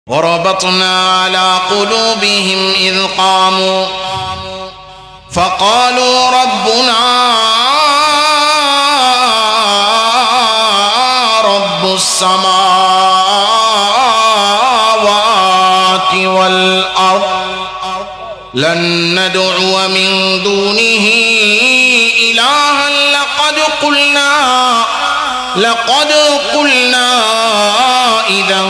وربطنا على قلوبهم إذ قاموا فقالوا ربنا رب السماوات والأرض لن ندعو من دونه إلها لقد قلنا إذا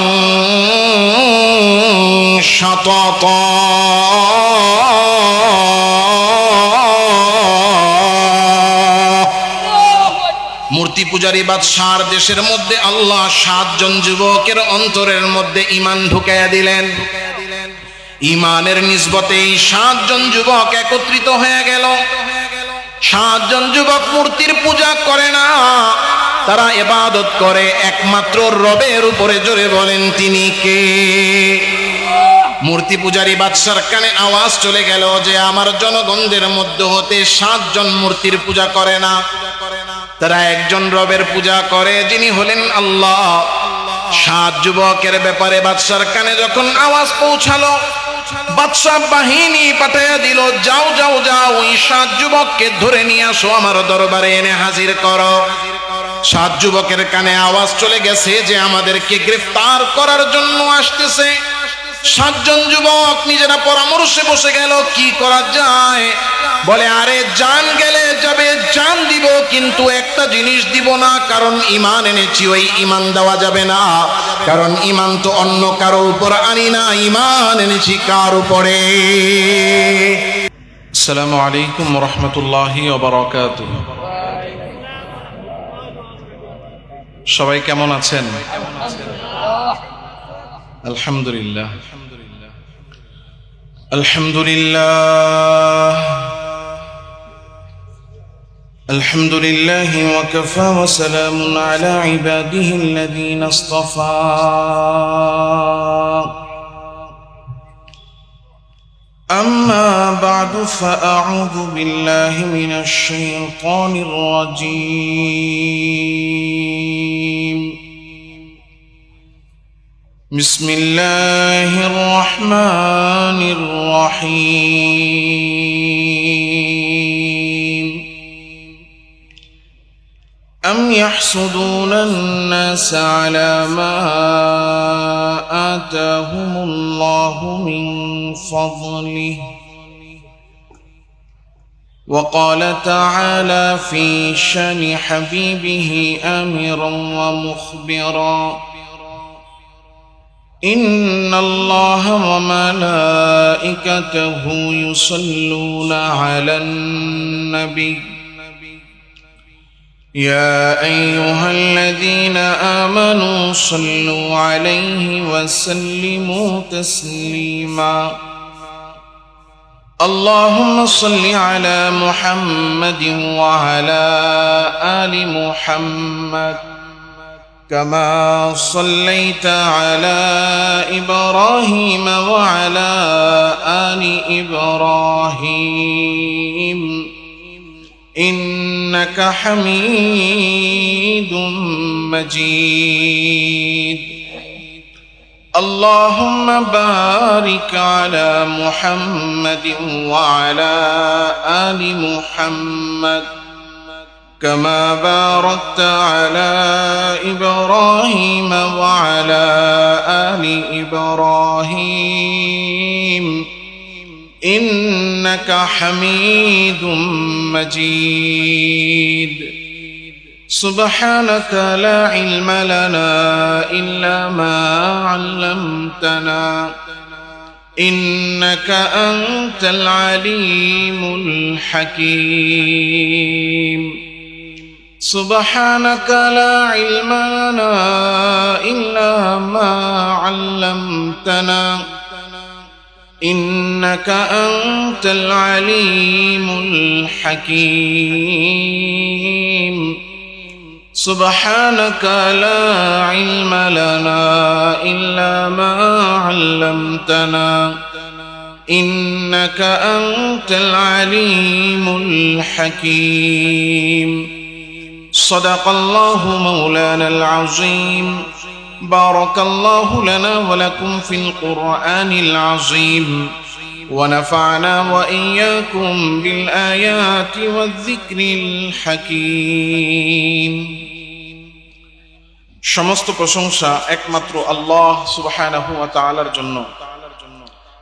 شططا মূর্তি পূজারী বাদশার দেশের মধ্যে আল্লাহ 7 জন যুবকের অন্তরের মধ্যে ঈমান ঢুকাইয়া দিলেন। ঈমানের নিসবতে 7 জন যুবক একত্রিত হয়ে গেল। 7 জন যুবক মূর্তির পূজা করে না, তারা ইবাদত করে একমাত্র রবের উপরে। জোরে বলেন তিনি কে? মূর্তি পূজারী বাদশার কানে আওয়াজ চলে গেল যে আমার জনগণদের মধ্যে হতে 7 জন মূর্তির পূজা করে না, তারা একজন রবের পূজা করে, যিনি হলেন আল্লাহ। 7 যুবকের ব্যাপারে বাদশার কানে যখন আওয়াজ পৌঁছালো, বাদশা বাহিনী পাঠাইয়া দিল, যাও যাও যাও, ওই 7 যুবককে ধরে নিয়ে আসো, আমার দরবারে এনে হাজির করো। 7 যুবকের কানে আওয়াজ চলে গেছে যে আমাদেরকে গ্রেফতার করার জন্য আসতেছে। 7 জন যুবক নিজেরা পরামর্শে বসে গেল, কি করা যায়। বলে, আরে জান গেলে যাবে, জান দিব, কিন্তু একটা জিনিস দিব না, কারণ ঈমান এনেছি, ওই ঈমান দেওয়া যাবে না, কারণ ঈমান তো অন্য কারো উপর আনি না, ঈমান এনেছি কার উপরে? আসসালামু আলাইকুম ওয়া রাহমাতুল্লাহি ওয়া বারাকাতুহু। সবাই কেমন আছেন? আলহামদুলিল্লাহ, আলহামদুলিল্লাহ, আলহামদুলিল্লাহি ওয়া কাফা ওয়া সালামুন আলা ইবাদিহিল্লাযীনা ইসতাফা। أما بعد فأعوذ بالله من الشيطان الرجيم. بسم الله الرحمن الرحيم. أم يحسدون الناس على ما آتاهم الله من فضله. وقال تعالى في شأن حبيبه آمرا ومخبرا: إن الله وملائكته يصلون على النبي يا أيها الذين آمنوا صلوا عليه وسلموا تسليما. اللهم صل على محمد وعلى آل محمد كما صليت على إبراهيم وعلى آل إبراهيم إنك حميد مجيد. اللهم بارك على محمد وعلى آل محمد كما باركت على إبراهيم وعلى آل إبراهيم إنك حميد مجيد. سبحانك لا علم لنا إلا ما علمتنا إنك أنت العليم الحكيم. سبحانك لا علم لنا إلا ما علمتنا إنك أنت العليم الحكيم. سبحانك لا علم لنا إلا ما علمتنا إنك أنت العليم الحكيم. صدق الله مولانا العظيم بارك الله لنا ولكم في القرآن العظيم ونفعنا وإياكم بالآيات والذكر الحكيم সমস্ত প্রশংসা একমাত্র আল্লাহ সুবহানাহু ওয়া তাআলার জন্য,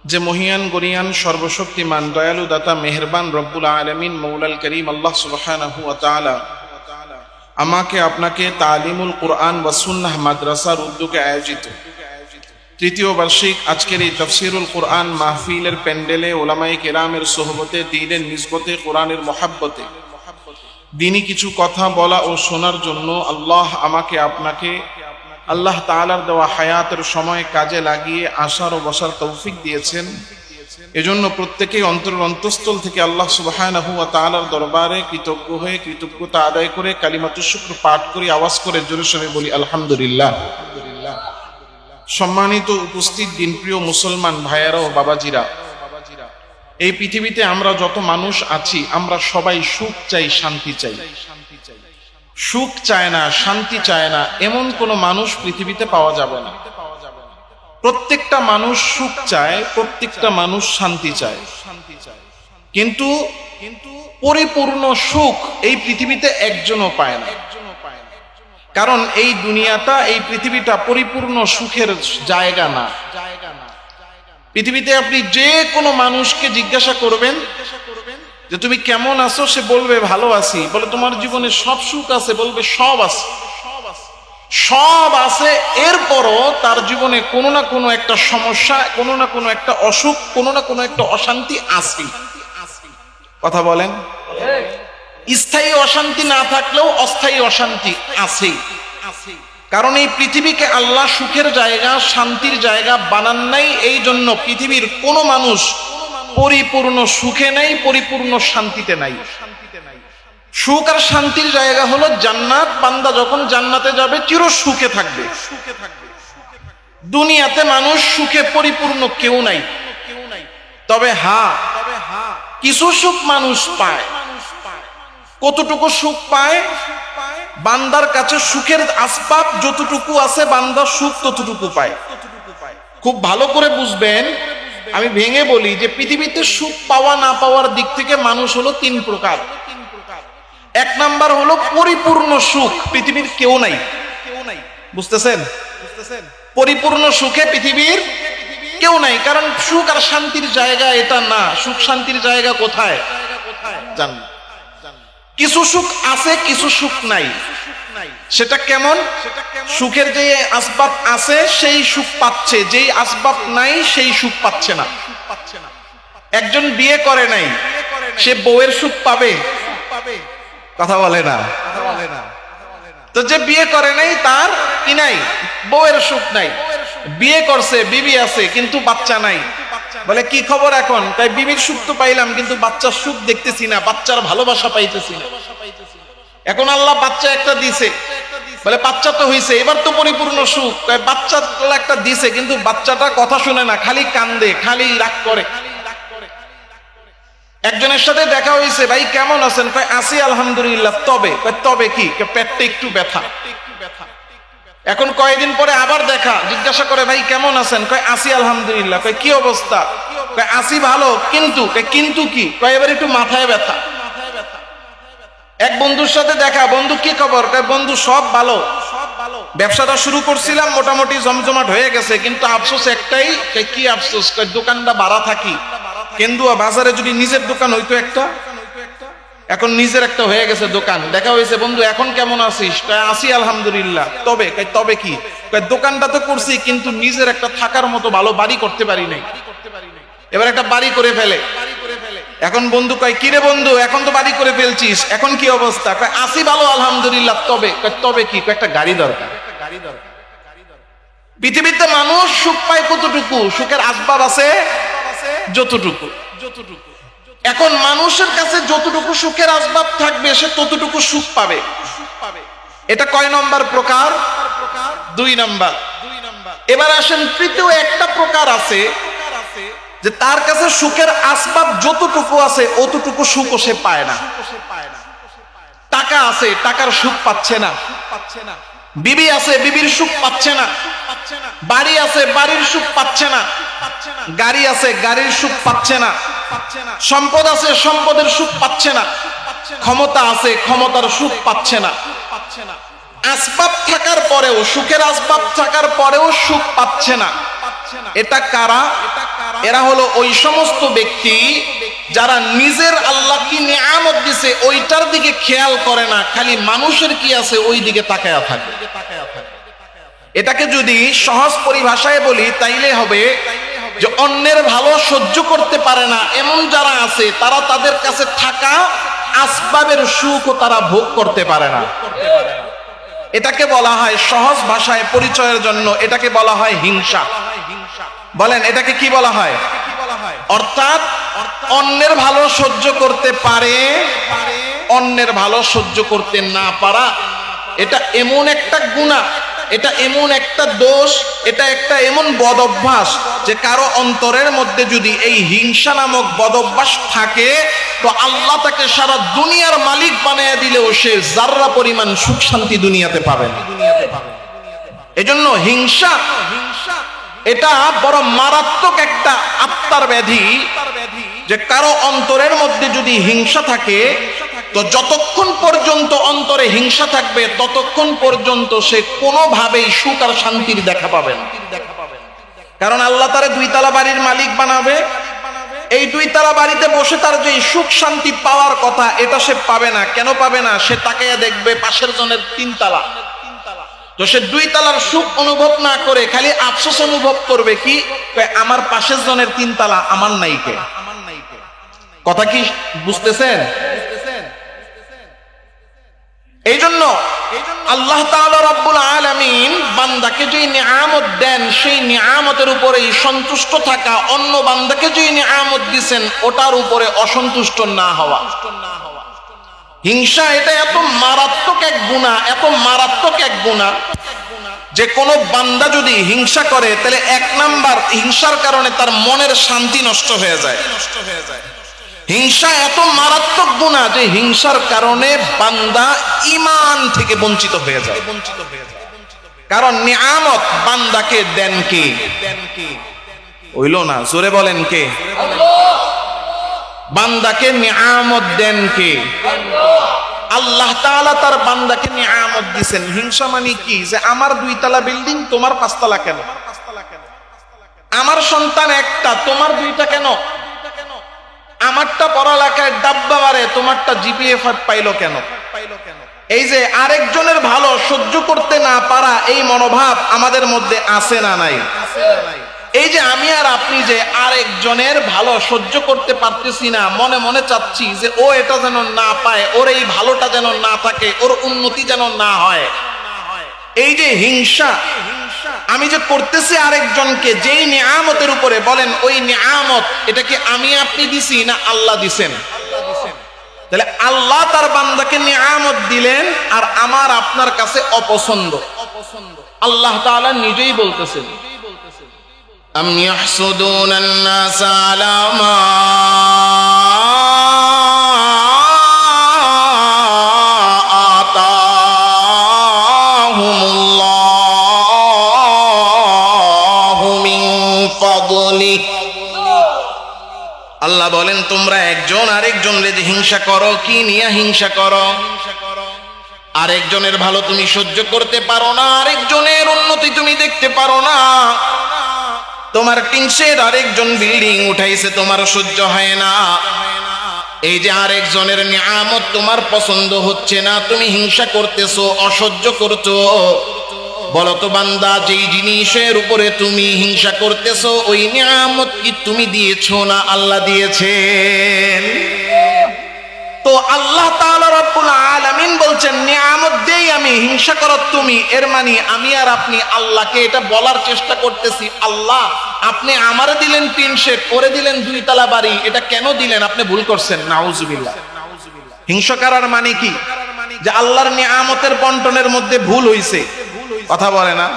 যে মহিয়ান গরিয়ান সর্বশক্তিমান দয়ালু দাতা মেহেরবান রব্বুল আলামিন মৌলাল করিম আল্লাহ সুবহানাহু ওয়া তাআলা আমাকে আপনাকে তালিমুল কুরআন ওয়া সুন্নাহ মাদ্রাসার উদ্যোগে আয়োজিত তৃতীয় বার্ষিক আজকের এই তাফসীরুল কুরআন মাহফিলের প্যান্ডেলে উলামায়ে কেরামের সোহবতে, দ্বীনের নিসবতে, কোরআনের মহাব্বতে দ্বীনি কিছু কথা বলা ও শোনার জন্য আল্লাহ আমাকে আপনাকে আল্লাহ তাআলার দেওয়া হায়াতের সময় কাজে লাগিয়ে আসার ও বসার তৌফিক দিয়েছেন। এজন্য প্রত্যেকেই অন্তরের অন্তঃস্থল থেকে আল্লাহ সুবহানাহু ওয়া তাআলার দরবারে কৃতজ্ঞ হয়ে কৃতজ্ঞতা আদায় করে কালিমাতুশ শুকর পাঠ করে আওয়াজ করে জোরে সোরে বলি আলহামদুলিল্লাহ। সম্মানিত উপস্থিত দিনপ্রিয় মুসলমান ভাইয়েরা ও বাবাজিরা, এই পৃথিবীতে আমরা যত মানুষ আছি আমরা সবাই সুখ চাই, শান্তি চাই। সুখ চায় না, শান্তি চায় না এমন কোন মানুষ পৃথিবীতে পাওয়া যাবে না। প্রত্যেকটা মানুষ সুখ চায়, প্রত্যেকটা মানুষ শান্তি চায়, কিন্তু পরিপূর্ণ সুখ এই পৃথিবীতে একজনও পায় না। কারণ এই দুনিয়াটা, এই পৃথিবীটা পরিপূর্ণ সুখের জায়গা না। পৃথিবীতে আপনি যে কোনো মানুষকে জিজ্ঞাসা করবেন যে তুমি কেমন আছো, সে বলবে ভালো আছি। বলে তোমার জীবনে সব সুখ আছে, বলবে সব আছে, সব আছে। এরপরও তার জীবনে কোনো না কোনো একটা সমস্যা, কোনো না কোনো একটা অসুখ, কোনো না কোনো একটা অশান্তি আছে। কথা বলেন, স্থায়ী অশান্তি না থাকলেও অস্থায়ী অশান্তি আছে। কারণ এই পৃথিবীকে আল্লাহ সুখের জায়গা, শান্তির জায়গা বানান নাই। এই জন্য পৃথিবীর কোনো মানুষ পরিপূর্ণ সুখে নাই, পরিপূর্ণ শান্তিতে নাই। সুখ আর শান্তির জায়গা হলো জান্নাত। বান্দা যখন জান্নাতে যাবে চির সুখে থাকবে। দুনিয়াতে মানুষ সুখে পরিপূর্ণ কেউ নাই। তবে কিছু সুখ মানুষ পায়। কতটুকু সুখ পায়? বান্দার কাছে সুখের আসবাব যতটুকু আছে বান্দা সুখ ততটুকু পায়। খুব ভালো করে বুঝবেন, আমি ভেঙে বলি যে পৃথিবীতে সুখ পাওয়া না পাওয়ার দিক থেকে মানুষ হলো তিন প্রকার। এক নাম্বার হলো পরিপূর্ণ সুখ পৃথিবীর কেউ নাই। বুঝতেছেন? পরিপূর্ণ সুখে পৃথিবীর কেউ নাই। কারণ সুখ আর শান্তির জায়গা এটা না। সুখ শান্তির জায়গা কোথায় জানেন? কিছু সুখ আছে, কিছু সুখ নাই। সেটা কেমন? সুখের যে আসবাব আছে সেই সুখ পাচ্ছে, যেই আসবাব নাই সেই সুখ পাচ্ছে না। একজন বিয়ে করে নাই, সে বউয়ের সুখ পাবে? কথা বলে না। তো যে বিয়ে করে নাই তার কি নাই? বউয়ের সুখ নাই। বিয়ে করছে, বিবি আছে, কিন্তু বাচ্চা নাই। বলে কি খবর এখন? তাই বিবির সুখ তো পাইলাম, কিন্তু বাচ্চার সুখ দেখতেছি না, বাচ্চার ভালোবাসা পাইতেছি না। এখন আল্লাহ বাচ্চা একটা দিছে, বলে বাচ্চা তো হইছে, এবার তো পরিপূর্ণ সুখ। বাচ্চা একটা দিছে, কিন্তু বাচ্চাটা কথা শুনে না, খালি কান্দে, খালি রাগ করে। একজনের সাথে দেখা হয়েছে, ভাই কেমন আছেন? কয় আছি আলহামদুলিল্লাহ। তবে কি? পেটটা একটু ব্যথা। এখন কয়েকদিন পরে আবার দেখা, জিজ্ঞাসা করে ভাই কেমন আছেন? কয় আছি আলহামদুলিল্লাহ। কয় কি অবস্থা? কয় আছি ভালো, কিন্তু কি? কয় এবার একটু মাথায় ব্যথা। এক বন্ধুর সাথে দেখা, বন্ধু কি খবর? কয় বন্ধু সব ভালো, ব্যবসাটা শুরু করছিলাম, মোটামুটি জমজমাট হয়ে গেছে, কিন্তু আফসোস একটাই। কি আফসোস? কয় দোকানটা ভাড়া থাকি, কেন্দুয়া বাজারে যদি নিজের দোকান হইতো একটা। এখন নিজের একটা হয়ে গেছে দোকান। দেখা হয়েছে, বন্ধু এখন কেমন আছিস? আছি আলহামদুলিল্লাহ। তবে কি? দোকানটা তো করছি, কিন্তু নিজের একটা থাকার মতো ভালো বাড়ি করতে পারি নাই। এবার একটা বাড়ি করে ফেলে। এখন বন্ধু কয় কিরে বন্ধু, এখন তো বাড়ি করে ফেলছিস, এখন কি অবস্থা? আছি ভালো আলহামদুলিল্লাহ। তবে কি? একটা গাড়ি দরকার। পৃথিবীতে মানুষ সুখ পায় কতটুকু? সুখের আসবাব আছে যতটুকু। এখন মানুষের কাছে যতটুকু সুখের আসবাব থাকবে সে ততটুকু সুখ পাবে। এটা কয় নম্বর প্রকার? 2 নাম্বার। এবার আসেন তৃতীয় একটা প্রকার আছে, যে তার কাছে সুখের আসবাব যতটুকু আছে অতটুকু সুখও সে পায় না। টাকা আছে, টাকার সুখ পাচ্ছে না। বিবি আছে, বিবির সুখ পাচ্ছে না। বাড়ি আছে, বাড়ির সুখ পাচ্ছে না। গাড়ি আছে, গাড়ির সুখ পাচ্ছে না। সম্পদ আছে, সম্পদের সুখ পাচ্ছে না। ক্ষমতা আছে, ক্ষমতার সুখ পাচ্ছে না। আসবাব থাকার পরেও, সুখের আসবাব থাকার পরেও সুখ পাচ্ছে না। এটা কারা? এরা হলো ওই সমস্ত ব্যক্তি যারা নিজের আল্লাহ কি নিয়ামত দিছে ওইটার দিকে খেয়াল করে না, খালি মানুষের কি আছে ওই দিকে তাকায়া থাকে। এটাকে যদি সহজ পরিভাষায় বলি তাইলে হবে যে অন্যের ভালো সহ্য করতে পারে না এমন যারা আছে, তারা তাদের কাছে থাকা আসবাবের সুখও তারা ভোগ করতে পারে না। এটাকে বলা হয় সহজ ভাষায় পরিচয়ের জন্য, এটাকে বলা হয় হিংসা। বলেন এটাকে কি বলা হয়? অর্থাৎ অন্যের ভালো সহ্য করতে পারে, অন্যের ভালো সহ্য করতে না পারা, এটা এমন একটা গুনাহ, এটা এমন একটা দোষ, এটা একটা এমন বদ অভ্যাস যে কারো অন্তরের মধ্যে যদি এই হিংসা নামক বদ অভ্যাস থাকে তো আল্লাহ তাকে সারা দুনিয়ার মালিক বানিয়ে দিলেও সে যাররা পরিমাণ সুখ শান্তি দুনিয়াতে পাবে না। এজন্য হিংসা এটা বড় মারাত্মক একটা আত্মার ব্যাধি, যে কারো অন্তরের মধ্যে যদি হিংসা থাকে তো যতক্ষণ পর্যন্ত অন্তরে হিংসা থাকবে ততক্ষণ পর্যন্ত সে কোনোভাবেই সুখ আর শান্তির দেখা পাবে না। কারণ আল্লাহ তারে দুইতলা বাড়ির মালিক বানাবে, এই দুইতলা বাড়িতে বসে তার যে সুখ শান্তি পাওয়ার কথা এটা সে পাবে না। কেন পাবে না? সে তাকাইয়া দেখবে পাশের জনের তিনতলা, তো সে দুই তালার সুখ অনুভব না করে খালি আফসোস অনুভব করবে, কি আমার পাশের জনের তিনতলা আমার নাই কে। কথা কি বুঝতেছেন? এই জন্য আল্লাহ তাআলা রাব্বুল আলামিন বান্দাকে যে নিয়ামত দেন সেই নিয়ামতের উপরেই সন্তুষ্ট থাকা, অন্য বান্দাকে যে নিয়ামত দিবেন ওটার উপরে অসন্তুষ্ট না হওয়া। হিংসা এটা এত মারাত্মক এক গুনাহ, এত মারাত্মক এক গুনাহ যে কোনো বান্দা যদি হিংসা করে তাহলে এক নাম্বার হিংসার কারণে তার মনের শান্তি নষ্ট হয়ে যায়। হিংসা এত মারাত্মক গুনাহ যে হিংসার কারণে বান্দা ঈমান থেকে বঞ্চিত হয়ে যায়। কারণ নিয়ামত বান্দাকে দেন কে? হইল না, জোরে বলেন কে? বান্দাকে নিয়ামত দেন কে? আল্লাহ তাআলা তার বান্দাকে নিয়ামত দিবেন। হিংসা মানে কি? যে আমার দুইতলা বিল্ডিং তোমার পাঁচতলা কেন? আমার সন্তান একটা তোমার দুইটা কেন? আমারটা পড়ালেখায় ডাব্বা মারে তোমারটা জিপিএ পাইলো কেন? এই যে আরেকজনের ভালো সহ্য করতে না পারা, এই মনোভাব আমাদের মধ্যে আছে না নাই? এই যে আমি আর আপনি যে আরেকজনের ভালো সহ্য করতে পারতেছি না, মনে মনে চাচ্ছি যে ও এটা যেন না পায়, ওর এই ভালোটা যেন না থাকে, ওর উন্নতি যেন না হয়। এই যে হিংসা আমি যে করতেছি আরেকজনকে যেই নিয়ামতের উপরে, বলেন ওই নিয়ামত এটা কি আমি আপনি দিছি না আল্লাহ দিছেন? তাহলে আল্লাহ তার বান্দাকে নিয়ামত দিলেন আর আমার আপনার কাছে অপছন্দ। আল্লাহ তাআলা নিজেই বলতেছেন, আম ইয়াহসুদুনান নাস আলা মা আতাহুমুল্লাহু মিন ফাদলি। আল্লাহ বলেন তোমরা একজন আরেকজনকে যে হিংসা করো, কি নিয়ে হিংসা করো? আরেকজনের ভালো তুমি সহ্য করতে পারো না, আরেকজনের উন্নতি তুমি দেখতে পারো না। তোমার টিনশেড আরেকজন বিল্ডিং উঠাইছে তোমার সহ্য হয় না। এই যে আরেকজনের নিয়ামত তোমার পছন্দ হচ্ছে না, তুমি হিংসা করতেছো, অসহ্য করছো। বলো তো বান্দা, যেই জিনিসের উপরে তুমি হিংসা করতেছো ওই নিয়ামত কি তুমি দিয়েছো না আল্লাহ দিয়েছেন? তো আল্লাহ তাআলা রাব্বুল আলামিন বলছেন নিয়ামত দেই আমি, হিংসা করো তুমি। এর মানে আমি আর আপনি আল্লাহকে এটা বলার চেষ্টা করতেছি, আল্লাহ আপনি আমারে দিলেন টিন শেড, ওরে দিলেন দুইতলা বাড়ি, এটা কেন দিলেন? আপনি ভুল করছেন। নাউজুবিল্লাহ। হিংসা করার মানে কি? যে আল্লাহর নিয়ামতের বন্টনের মধ্যে ভুল হইছে। কথা বলে না?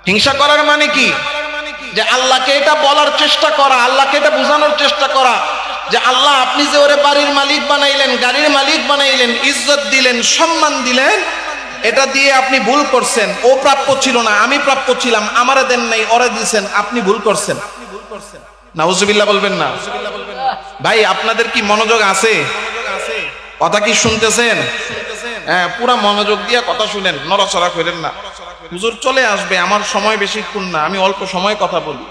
হিংসা করার মানে কি? যে আল্লাহকে এটা বলার চেষ্টা করা, আল্লাহকে এটা বোঝানোর চেষ্টা করা যে আল্লাহ আপনি যে ওরে বাড়ির মালিক বানাইলেন, গাড়ির মালিক বানাইলেন, ইজ্জত দিলেন, সম্মান দিলেন, এটা দিয়ে আপনি ভুল করছেন, ও প্রাপ্য ছিল না, আমি প্রাপ্য ছিলাম, আমারে দেন নাই, ওরে দিয়েছেন, আপনি ভুল করছেন। নাউজুবিল্লাহ বলবেন না? ভাই আপনাদের কি মনোযোগ আছে? কথা কি শুনতেছেন? হ্যাঁ, পুরা মনোযোগ দিয়ে কথা শুনেন, নড়াচড়া করেন না। হুজুর চলে আসবে, আমার সময় বেশিক্ষণ না, আমি অল্প সময় কথা বলি,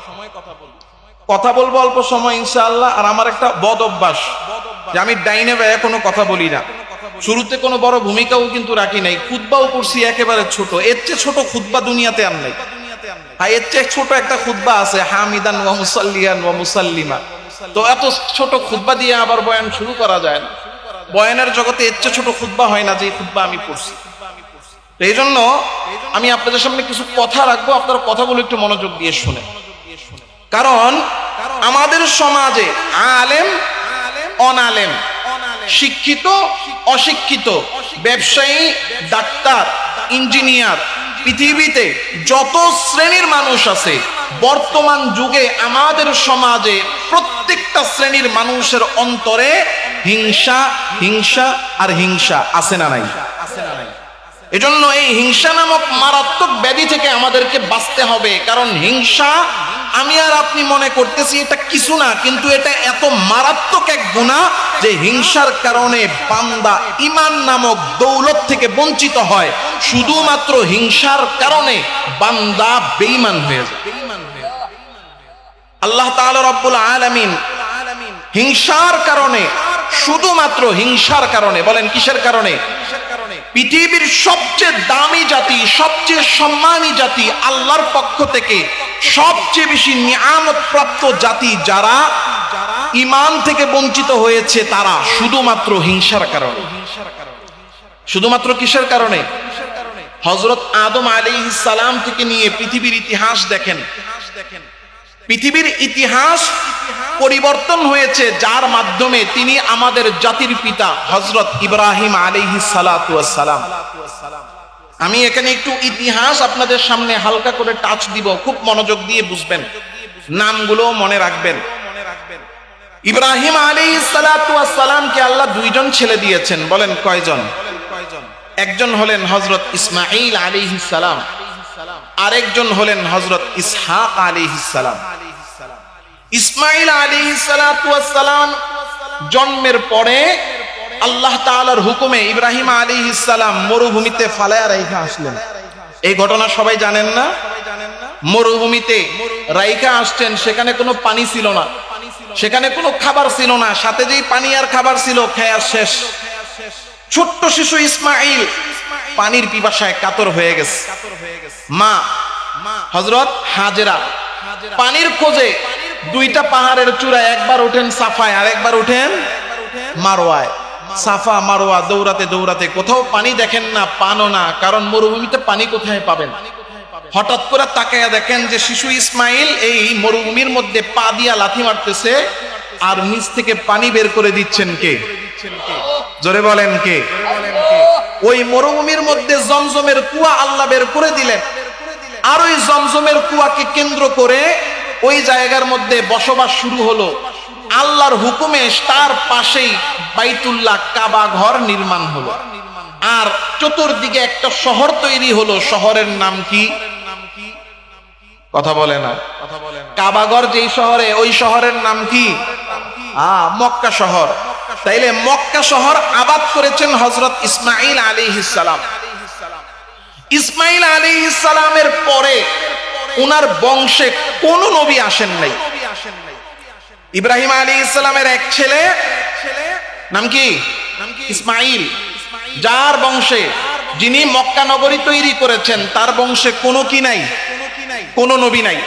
কথা বলবো অল্প সময় ইনশাআল্লাহ। আর আমার একটা বদ অভ্যাস যে আমি ডাইনে বায়ে কোনো কথা বলি না। শুরুতে কোনো বড় ভূমিকাও কিন্তু রাখি নাই, খুতবাও করছি একেবারে ছোট, এর চেয়ে ছোট খুতবা দুনিয়াতে আর নাই। হ্যাঁ, এর চেয়ে ছোট একটা খুতবা আছে, হামিদান ওয়া মুসাল্লিয়ান ওয়া মুসাল্লিমা। তো এত ছোট খুতবা দিয়ে আবার বয়ান শুরু করা যায় না। বয়ানের জগতে এর চেয়ে ছোট খুতবা হয় না যে খুতবা আমি পড়ছি। এই জন্য আমি আপনাদের সামনে কিছু কথা রাখবো, আপনারা কথাগুলো একটু মনোযোগ দিয়ে শুনে। কারণ আমাদের সমাজে আলেম অনালেম, শিক্ষিত অশিক্ষিত, ব্যবসায়ী, ডাক্তার, ইঞ্জিনিয়ার, পৃথিবীতে যত শ্রেণীর মানুষ আছে বর্তমান যুগে আমাদের সমাজে প্রত্যেকটা শ্রেণীর মানুষের অন্তরে হিংসা হিংসা আর হিংসা আছে না নাই? এজন্য এই হিংসা নামক মারাত্মক ব্যাধি থেকে আমাদেরকে বাঁচতে হবে। কারণ হিংসা, আমি আর আপনি মনে করতেছি এটা কিছু না, কিন্তু এটা এত মারাত্মক এক গুনাহ যে হিংসার কারণে বান্দা ঈমান নামক দৌলত থেকে বঞ্চিত হয়। শুধুমাত্র হিংসার কারণে বান্দা বেঈমান হয়ে যায়। আল্লাহ তাআলা রব্বুল আলামিন হিংসার কারণে, শুধুমাত্র হিংসার কারণে, বলেন কিসের কারণে? পৃথিবীর সবচেয়ে দামি জাতি, সবচেয়ে সম্মানী জাতি, আল্লাহর পক্ষ থেকে সবচেয়ে বেশি নিয়ামত প্রাপ্ত জাতি যারা ঈমান থেকে বঞ্চিত হয়েছে, তারা শুধুমাত্র হিংসার কারণে। শুধুমাত্র কিসের কারণে? হযরত আদম আলাইহিস সালাম থেকে নিয়ে পৃথিবীর ইতিহাস দেখেন। পৃথিবীর ইতিহাস পরিবর্তন হয়েছে যার মাধ্যমে, তিনি আমাদের জাতির পিতা হযরত ইব্রাহিম আলাইহিস সালাতু ওয়াস সালাম। আমি এখানে একটু ইতিহাস আপনাদের সামনে হালকা করে টাচ দিব, খুব মনোযোগ দিয়ে বুঝবেন, নামগুলো মনে রাখবেন। ইব্রাহিম আলাইহিস সালাতু ওয়াস সালামকে আল্লাহ দুইজন ছেলে দিয়েছেন, বলেন কয়জন? একজন হলেন হযরত ইসমাঈল আলাইহিস সালাম, আরেকজন হলেন হযরত ইসহাক আলাইহিস সালাম। ইসমাঈল আলাইহিস সালাতু ওয়াস সালাম জন্মের পরে আল্লাহ তাআলার হুকুমে ইব্রাহিম আলাইহিস সালাম মরুভূমিতে ফালায়া রাইখা আসলেন। এই ঘটনা সবাই জানেন না? মরুভূমিতে রাইখা আসছেন, সেখানে কোনো পানি ছিল না, সেখানে কোনো খাবার ছিল না, সাথে যেই পানি আর খাবার ছিল খেয়া শেষ। ছোট্ট শিশু ইসমাঈল পানির পিপাসায় কাতর হয়ে গেছে। মা হযরত হাজেরা পানির খোঁজে দুইটা পাহাড়ের চূড়ায়, একবার ওঠেন সাফায় আর একবার ওঠেন মারওয়ায়। সাফা মারওয়া দৌড়াতে দৌড়াতে কোথাও পানি দেখেন না, পানও না, কারণ মরুভূমিতে পানি কোথায় পাবেন? হঠাৎ করে তাকায়া দেখেন যে শিশু ইসমাঈল এই মরুভূমির মধ্যে পা দিয়া লাথি মারতেছে, আর নিচ থেকে পানি বের করে দিচ্ছেন কে? জোরে বলেন কে? ওই মরুভূমির মধ্যে জমজমের কুয়া আল্লাহ বের করে দিলেন। আর ওই জমজমের কুয়াকে কেন্দ্র করে ওই জায়গার মধ্যে বসবাস শুরু হলো। আল্লাহর হুকুমে তার পাশেই বাইতুল্লাহ কাবা ঘর নির্মাণ হলো, আর চতুর্দিকে একটা শহর তৈরি হলো। শহরের নাম কি? কথা বলে না। কাবাঘর যেই শহরে, ওই শহরের নাম কি? মক্কা শহর। তাইলে মক্কা শহর আবাদ করেছেন হযরত ইসমাঈল আলাইহিস সালাম। ইসমাঈল আলাইহিস সালামের পরে উনার বংশে কোন নবী আসেন নাই। ইব্রাহিম আলাইহিস সালামের এক ছেলে, নাম কি? ইসমাঈল, যার বংশে, যিনি মক্কা নগরী তৈরি করেছেন, তার বংশে কোনো কি নাই? কোন নবী নাই।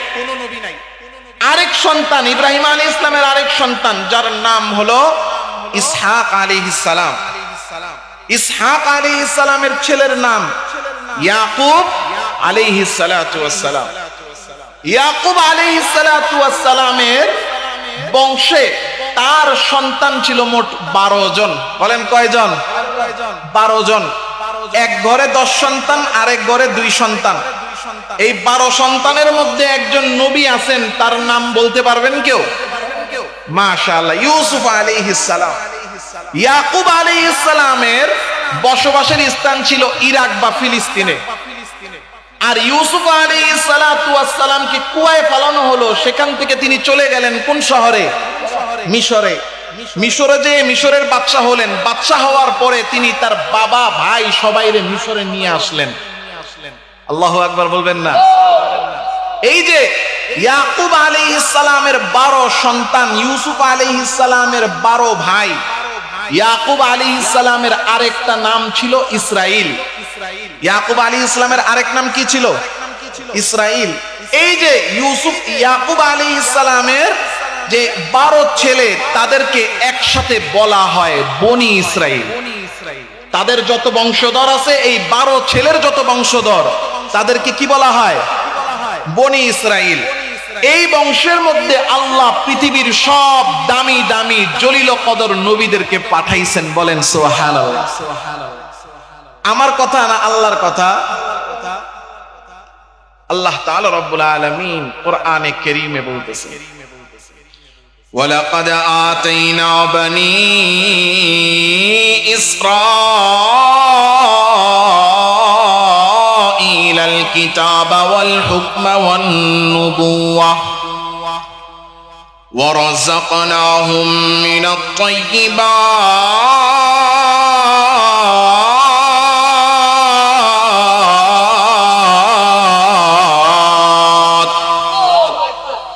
আরেক সন্তান ইব্রাহিম আলাইহিস সালামের আরেক সন্তান, যার নাম হলো ইসহাক আলাইহিস সালাম। ইসহাক আলাইহিস সালামের ছেলের নাম ইয়াকুব আলাইহিস সালাতু ওয়াস সালাম। ইয়াকুব আলাইহিস সালাতু ওয়াস সালামের বংশে তার সন্তান ছিল মোট 12 জন। বলেন কয়জন? 12 জন। এক ঘরে 10 সন্তান, আরেক ঘরে 2 সন্তান। এই 12 সন্তানের মধ্যে একজন নবী আছেন, তার নাম বলতে পারবেন কেউ? মাশাআল্লাহ, ইউসুফ আলাইহিস সালাম। ইয়াকুব আলাইহিস সালামের বসবাসের স্থান ছিল ইরাক বা ফিলিস্তিনে। আর ইউসুফ আলাইহিস সালাতু ওয়াস সালামকে কুয়ায় ফেলানো হলো, সেখান থেকে তিনি চলে গেলেন কোন শহরে? মিশরে। মিশরে যে মিশরের বাদশা হলেন, বাদশা হওয়ার পরে তিনি তার বাবা ভাই সবাইরে মিশরে নিয়ে আসলেন। আল্লাহু আকবার বলবেন না? এই যে ইয়াকুব আলাইহিস সালামের 12 সন্তান, ইউসুফ আলাইহিস সালামের 12 ভাই, ইয়াকুব আলাইহিস সালামের আরেকটা নাম ছিল ইসরাইল। ইয়াকুব আলাইহিস সালামের আরেক নাম কি ছিল? ইসরাইল। এই যে ইউসুফ ইয়াকুব আলাইহিস সালামের যে 12 ছেলে, তাদেরকে একসাথে বলা হয় বনি ইসরাইল। তাদের যত বংশধর আছে, এই 12 ছেলের যত বংশধর, তাদেরকে কি বলা হয়? বনি ইসরাইল। এই বংশের মধ্যে আল্লাহ পৃথিবীর সব দামি দামি জলিল কদর নবীদেরকে পাঠাইছেন। বলেন সুবহানাল্লাহ। আমার কথা না আল্লাহর কথা। আল্লাহ তাআলা রব্বুল আলামিন কোরআনে কারীমে বলতেছেন, ওয়ালাকাদ আতাইনা বনি ইসরাঈলাল কিতাবা ওয়াল হুকমা ওয়ান নুবুওয়া ওয়া রাযাকনাহুম মিনাত তাইয়্যিবাত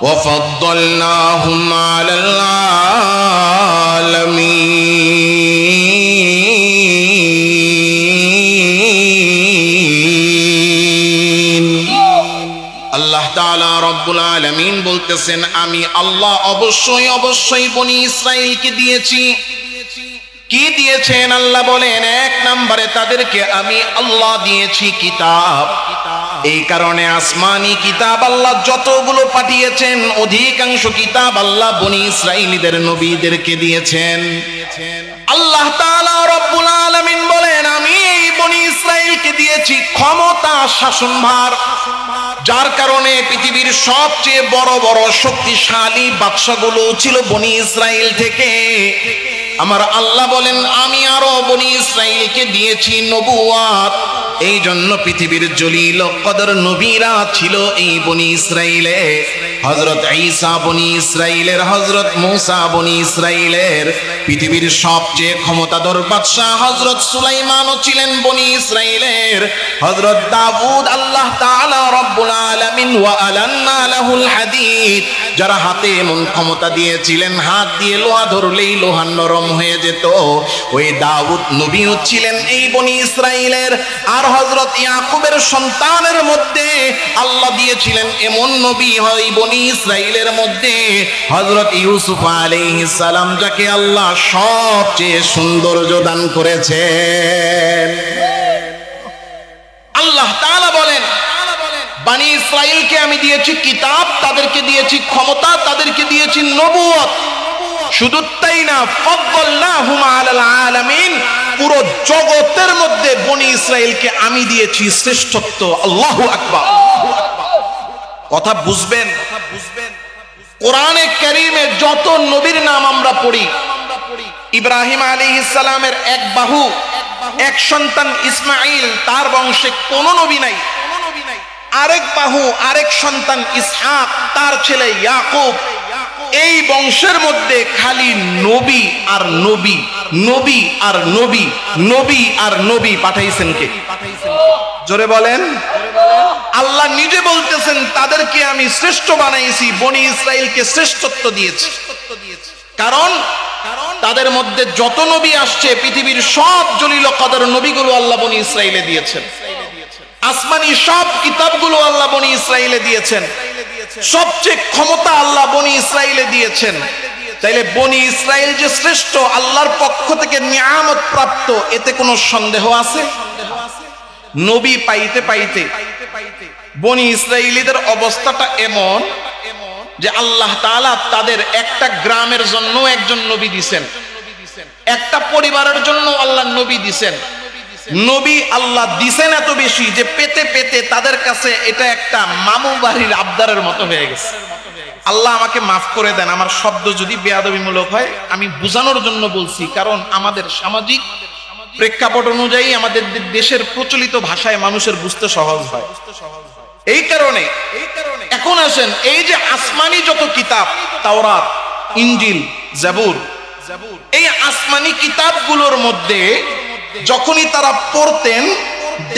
ওয়া ফাদ্দালনাহুম আলাল আলামিন। আল্লাহ তাআলা রব্বুল আলামিন বলতেছেন, আমি আল্লাহ অবশ্যই অবশ্যই বনি ইসরাইলকে দিয়েছি। কি দিয়েছেন? আল্লাহ বলেন, এক নম্বরে তাদেরকে আমি আল্লাহ দিয়েছি কিতাব। এই কারণে আসমানি কিতাব আল্লাহ যতগুলো পাঠিয়েছেন, অধিকাংশ কিতাব আল্লাহ বনি ইসরাইলীদের নবীদেরকে দিয়েছেন। আল্লাহ তাআলা রব্বুল আলামিন বলেন, আমি এই বনি ইসরাইলকে দিয়েছি ক্ষমতা, শাসনভার, যার কারণে পৃথিবীর সবচেয়ে বড় বড় শক্তিশালী বাদশাগুলো ছিল বনি ইসরাইল থেকে। আমার আল্লাহ বলেন, আমি আরো বনি ইসরাইলকে দিয়েছি নবুয়াত। এই জন্য পৃথিবীর জলিল কদর নবীরা ছিল এই বনি ইসরাইলে। হযরত ঈসা বনি ইসরাইলের, হযরত মূসা বনি ইসরাইলের, পৃথিবীর সবচেয়ে ক্ষমতাধর বাদশা হযরত সুলাইমানও ছিলেন বনি ইসরাইলের। হযরত দাউদ আল্লাহ তাআলা রব্বুল আলামিন ওয়া আলান্না লাহুল হাদীদ, যারা হাতে এমন ক্ষমতা দিয়েছিলেন, হাত দিয়ে লোহা ধরলেই লোহা নরম হয়ে যেত, ওই দাউদ নবীও ছিলেন এই বনি ইসরাইলের। আর হযরত ইয়াকুবের সন্তানের মধ্যে আল্লাহ দিয়েছিলেন এমন নবী হয় বনি ইসরাইলের মধ্যে হযরত ইউসুফ আলাইহিস সালাম, যাকে আল্লাহ সবচেয়ে সৌন্দর্য দান করেছেন। আল্লাহ তাআলা বলেন, বনি ইসরাইলকে আমি দিয়েছি কিতাব, তাদেরকে দিয়েছি ক্ষমতা, তাদেরকে দিয়েছি নবুয়ত। শুধু তাই না, ফাদ্দালনাহুম আলাল আলামিন, পুরো জগতের মধ্যে বনি ইসরাইলকে আমি দিয়েছি শ্রেষ্ঠত্ব। আল্লাহু আকবার। কথা বুঝবেন? কোরআনে কারীমে যত নবীর নাম আমরা পড়ি, ইব্রাহিম আলাইহিস সালামের এক বাহু, এক সন্তান ইসমাঈল, তার বংশে কোনো নবী নাই। আরেক বাহু, আরেক সন্তান ইসহাক, তার ছেলে ইয়াকুব। এই বংশের মধ্যে খালি নবী আর নবী, নবী আর নবী, নবী আর নবী পাঠাইছেন কে? জোরে বলেন। আল্লাহ নিজে বলতেছেন, তাদেরকে আমি শ্রেষ্ঠ বানাইছি, বনি ইসরাইলকে শ্রেষ্ঠত্ব দিয়েছি। কারণ তাদের মধ্যে যত নবী আসছে, পৃথিবীর সব জলিল কদর নবীগুলো আল্লাহ বনি ইসরাইলে দিয়েছেন। আসমানি সব কিতাবগুলো আল্লাহ বনি ইসরাইলে দিয়েছেন। সবচেয়ে ক্ষমতা আল্লাহ বনি ইসরাইলে দিয়েছেন। তাইলে বনি ইসরাইল যে শ্রেষ্ঠ, আল্লাহর পক্ষ থেকে নিয়ামত প্রাপ্ত, এতে কোনো সন্দেহ আছে? নবী পাইতে পাইতে বনি ইসরাইলীদের অবস্থাটা এমন যে আল্লাহ তাআলা তাদের একটা গ্রামের জন্য একজন নবী দিছেন, একটা পরিবারের জন্য আল্লাহ নবী দিছেন। নবী আল্লাহ দিছেন এত বেশি যে পেতে পেতে তাদের কাছে এটা একটা মামু বাড়ির আবদারের মতো হয়ে গেছে। আল্লাহ আমাকে মাফ করে দেন, আমার শব্দ যদি বেয়াদবিমূলক হয়, আমি বোঝানোর জন্য বলছি, কারণ আমাদের সামাজিক প্রেক্ষাপট অনুযায়ী আমাদের দেশের প্রচলিত ভাষায় মানুষের বুঝতে সহজ হয়। এই কারণে এখন আসেন, এই যে আসমানি যত কিতাব, তাওরাত, ইনজিল, জাবুর, এই আসমানি কিতাবগুলোর মধ্যে যখনই তারা পড়তেন,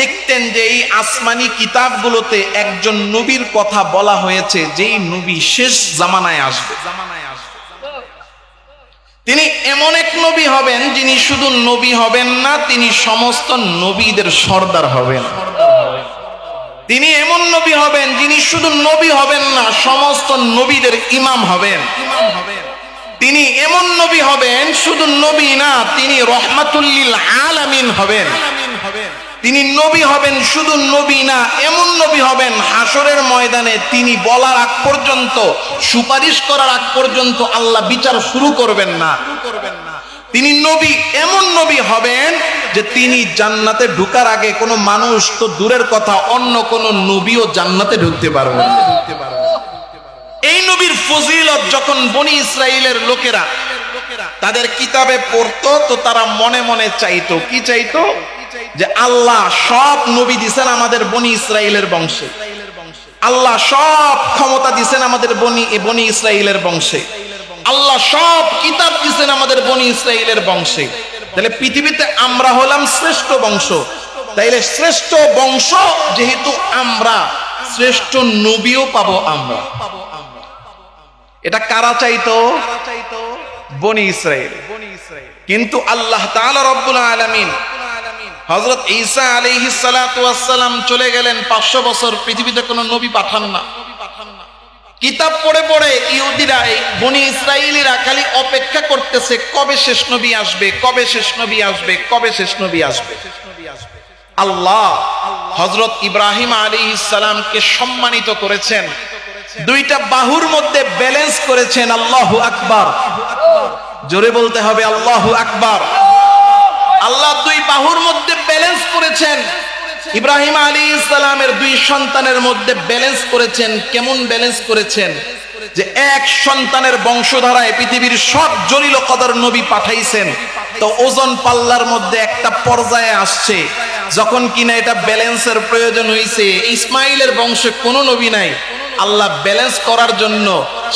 দেখতেন যে এই আসমানি কিতাবগুলোতে একজন নবীর কথা বলা হয়েছে, যেই নবী শেষ জামানায় আসবে। তিনি এমন এক নবী হবেন যিনি শুধু নবী হবেন না, তিনি সমস্ত নবীদের সর্দার হবেন। তিনি এমন নবী হবেন যিনি শুধু নবী হবেন না, সমস্ত নবীদের ইমাম হবেন। তিনি এমন নবী হবেন, শুধু নবী না, তিনি রহমাতুল লিল আলামিন হবেন। তিনি নবী হবেন, শুধু নবী না, এমন নবী হবেন হাসরের ময়দানে তিনি বলার আগ পর্যন্ত, সুপারিশ করার আগ পর্যন্ত আল্লাহ বিচার শুরু করবেন না। তিনি নবী, এমন নবী হবেন যে তিনি জান্নাতে ঢোকার আগে কোনো মানুষ তো দূরের কথা, অন্য কোনো নবীও জান্নাতে ঢুকতে পারবে না। এই নবীর ফজিলত যখন বনি ইসরাইলের লোকেরা তাদের কিতাবে পড়তো, তো তারা মনে মনে চাইতো, কি চাইতো? যে আল্লাহ সব নবী দিছেন আমাদের বনি ইসরাইলের বংশে, আল্লাহ সব ক্ষমতা দিছেন আমাদের বনি ইসরাইলের বংশে, আল্লাহ সব কিতাব দিছেন আমাদের বনি ইসরাইলের বংশে। তাহলে পৃথিবীতে আমরা হলাম শ্রেষ্ঠ বংশ, তাইলে শ্রেষ্ঠ বংশ যেহেতু আমরা, শ্রেষ্ঠ নবীও পাবো আমরা। এটা কারা চাইতো? বনি ইসরাইল। কিন্তু আল্লাহ তাআলা রব্বুল আলামিন হযরত ঈসা আলাইহিস সালাতু ওয়াস সালাম চলে গেলেন, 500 বছর পৃথিবীতে কোনো নবী পাঠান না। কিতাব পড়ে পড়ে ইহুদিরা, বনি ইসরাইলিরা খালি অপেক্ষা করতেছে কবে শেষ নবী আসবে, কবে শেষ নবী আসবে, কবে শেষ নবী আসবে। আল্লাহ হযরত ইব্রাহিম আলাইহিস সালামকে সম্মানিত করেছেন, দুইটা বাহুর মধ্যে ব্যালেন্স করেছেন। আল্লাহু আকবার, জোরে বলতে হবে আল্লাহু আকবার। আল্লাহ দুই বাহুর মধ্যে ব্যালেন্স করেছেন, ইব্রাহিম আলাইহিস সালামের দুই সন্তানের মধ্যে ব্যালেন্স করেছেন। কেমন ব্যালেন্স করেছেন? যে এক সন্তানের বংশধারায় পৃথিবীর সব জলিল কদর নবী পাঠাইছেন, তো ওজন পাল্লার মধ্যে একটা পর্যায়ে আসছে যখন কিনা এটা ব্যালেন্সের প্রয়োজন হয়েছে। ইসমাইলের বংশে কোনো নবী নাই, আল্লাহ ব্যালেন্স করার জন্য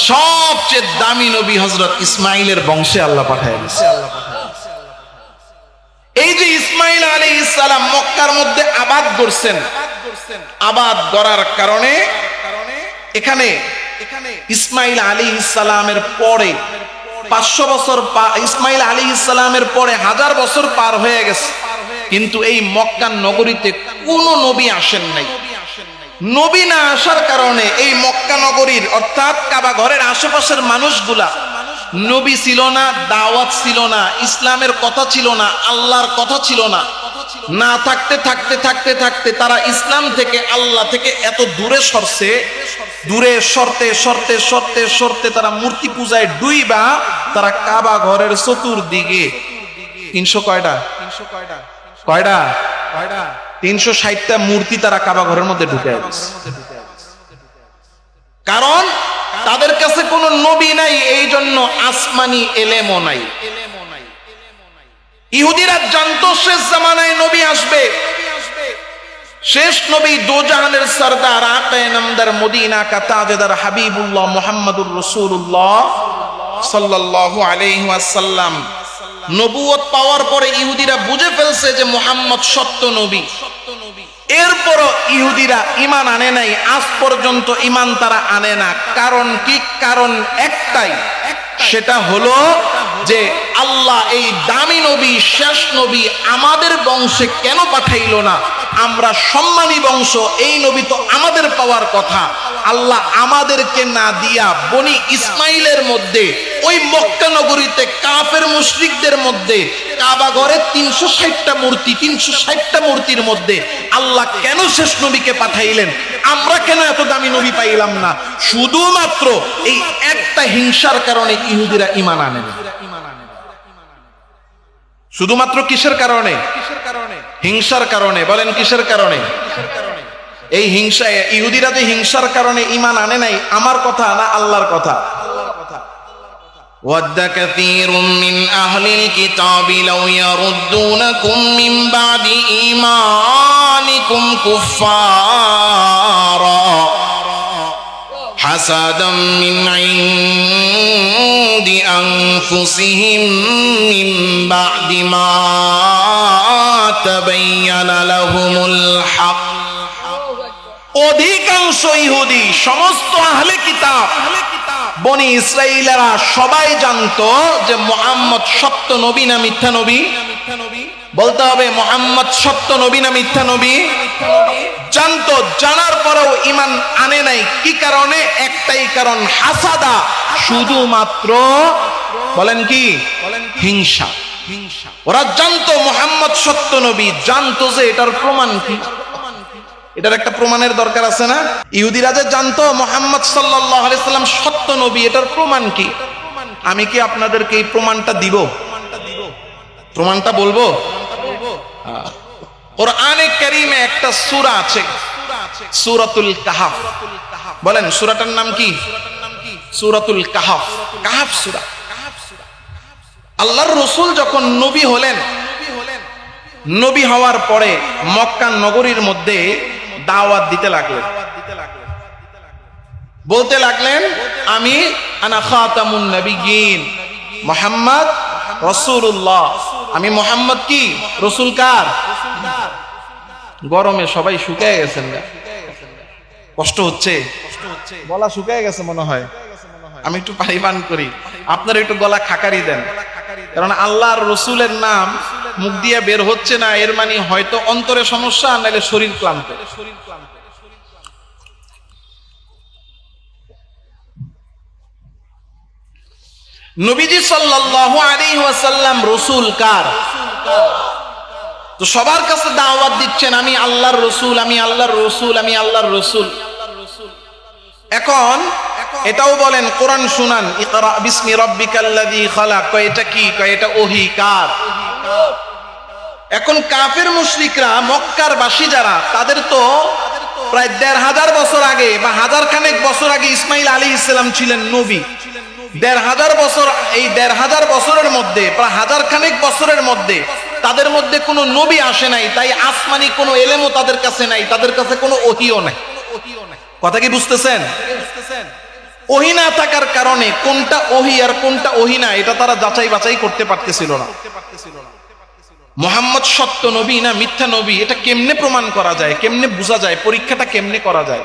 সবচেয়ে দামি নবী হযরত ইসমাইলের বংশে আল্লাহ পাঠাইছে। এই যে ইসমাইল আলাইহিস সালাম মক্কার মধ্যে আবাদ করছেন, আবাদ করার কারণে এখানে ইসমাইল আলাইহিস সালামের পরে 500 বছর, ইসমাইল আলাইহিস সালামের পরে 1000 বছর পার হয়ে গেছে, কিন্তু এই মক্কা নগরীতে কোনো নবী আসেন নাই। নবী না আসার কারণে এই মক্কা নগরীর অর্থাৎ কাবা ঘরের আশেপাশের মানুষগুলা, নবী ছিল না, দাওয়াত ছিল না, ইসলামের কথা ছিল না, আল্লাহর কথা ছিল না। না থাকতে থাকতে থাকতে থাকতে তারা ইসলাম থেকে, আল্লাহ থেকে এত দূরে সরছে, দূরে সরতে সরতে সরতে সরতে তারা মূর্তি পূজায় ডুইবা তারা কাবা ঘরের চতুর্দিকে 360টা মূর্তি তারা কাবা ঘরের মধ্যে ঢুকে গেছে। কারণ তাদের কাছে কোনো নবী নাই, এই জন্য আসমানি এলেমও নাই। ইহুদিরা জানতো শেষ জামানায় নবী আসবে, শেষ নবী দোজাহানের সরদার, আকায়ে নামদার, মদিনা কা তাজদার, হাবিবুল্লাহ মুহাম্মাদুর রাসূলুল্লাহ সাল্লাল্লাহু আলাইহি ওয়াসাল্লাম। নবুয়ত পাওয়ার পরে ইহুদিরা বুঝে ফেলছে যে মুহাম্মদ সত্য নবী। এরপরও ইহুদিরা ঈমান আনে নাই, আজ পর্যন্ত ঈমান তারা আনে না। কারণ কি? কারণ একটাই, সেটা হলো যে আল্লাহ এই দামি নবী, শেষ নবী আমাদের বংশে কেন পাঠাইল না? আমরা সম্মানী বংশ, এই নবী তো আমাদের পাওয়ার কথা। আল্লাহ আমাদেরকে না দিয়া বনি ইসমাইলের মধ্যে, ওই মক্কা নগরীতে কাফের মুশরিকদের মধ্যে কাবা ঘরে 360টা মূর্তি, 360টা মূর্তির মধ্যে আল্লাহ কেন শেষ নবীকে পাঠাইলেন? আমরা কেন এত দামি নবী পাইলাম না? শুধুমাত্র এই একটা হিংসার কারণে ইহুদিরা ঈমান আনে না। শুধুমাত্র কিসের কারণে? হিংসার কারণে। বলেন কিসের কারণে? এই হিংসা, ইহুদিরা যে হিংসার কারণে ঈমান আনে নাই, আমার কথা না আল্লাহর কথা? ود كثير من أهل الكتاب لو يردونكم من بعد إيمانكم كفارا حسدا من عند أنفسهم من بعد ما تبين لهم الحق অধিকাংশ ইহুদি সমস্ত আহলে কিতাব বনি ইসরাইলেরা সবাই জানতো যে মুহাম্মদ সত্য নবী না মিথ্যা নবী বলতে হবে মুহাম্মদ সত্য নবী না মিথ্যা নবী জানতো জানার পরেও ঈমান আনে নাই কি কারণে একটাই কারণ হাসাদা শুধুমাত্র বলেন কি হিংসা ওরা জানতো মুহাম্মদ সত্য নবী জানতো যে এটার প্রমাণ কি এটার একটা প্রমাণের দরকার আছে না ইহুদিরা যে জানতো মুহাম্মদ সাল্লাল্লাহু আলাইহি সাল্লাম সত্য নবী এটার প্রমাণ কি আমি কি আপনাদেরকে এই প্রমাণটা দিব প্রমাণটা বলবো কোরআনে কারীমে একটা সূরা আছে সূরাতুল কাহফ বলেন সূরাটার নাম কি সূরাতুল কাহফ কাহফ সূরা আল্লাহর রাসূল যখন নবী হলেন নবী হওয়ার পরে মক্কা নগরীর মধ্যে দাওয়াত দিতে লাগলেন বলতে লাগলেন আমি আনা খাতামুন নবিয়্যিন মুহাম্মদ রাসূলুল্লাহ আমি মুহাম্মদ কি রাসূল কার গরমে সবাই শুকিয়ে গেছেন কষ্ট হচ্ছে গলা শুকিয়ে গেছে মনে হয় আমি একটু পানি পান করি আপনারা একটু গলা খাকারি দেন কারণ আল্লাহর রাসূলের নাম মুখ দিয়ে বের হচ্ছে না এর মানে হয়তো অন্তরে সমস্যা নাইলে শরীর ক্লান্ত নবীজি সাল্লাল্লাহু আলাইহি ওয়াসাল্লাম রাসূল কার তো সবার কাছে দাওয়াত দিচ্ছেন আমি আল্লাহর রাসূল আমি আল্লাহর রাসূল আমি আল্লাহর রাসূল এখন এটাও বলেন কোরআন শুনান ইকরা বিসমি রাব্বিকাল্লাযী খালাক কয় এটা কি কয় এটা ওহী কার এখন কাফের মুশরিকরা মক্কার বাসী যারা তাদের তো প্রায় ১৫০০ বছর আগে বা হাজার খানেক বছর আগে ইসমাঈল আলাইহিস সালাম ছিলেন নবী ১৫০০ বছর এই ১৫০০ বছরের মধ্যে প্রায় হাজার খানেক বছরের মধ্যে তাদের মধ্যে কোনো নবী আসে নাই তাই আসমানি কোনো ইলমও তাদের কাছে নাই তাদের কাছে কোনো ওহীও নাই কথা কি বুঝতেছেন ওহী না থাকার কারণে কোনটা ওহী আর কোনটা ওহী না এটা তারা যাচাই বাছাই করতে পারতেছিল না মুহাম্মদ সত্য নবী না মিথ্যা নবী এটা কেমনে প্রমাণ করা যায় কেমনে বোঝা যায় পরীক্ষাটা কেমনে করা যায়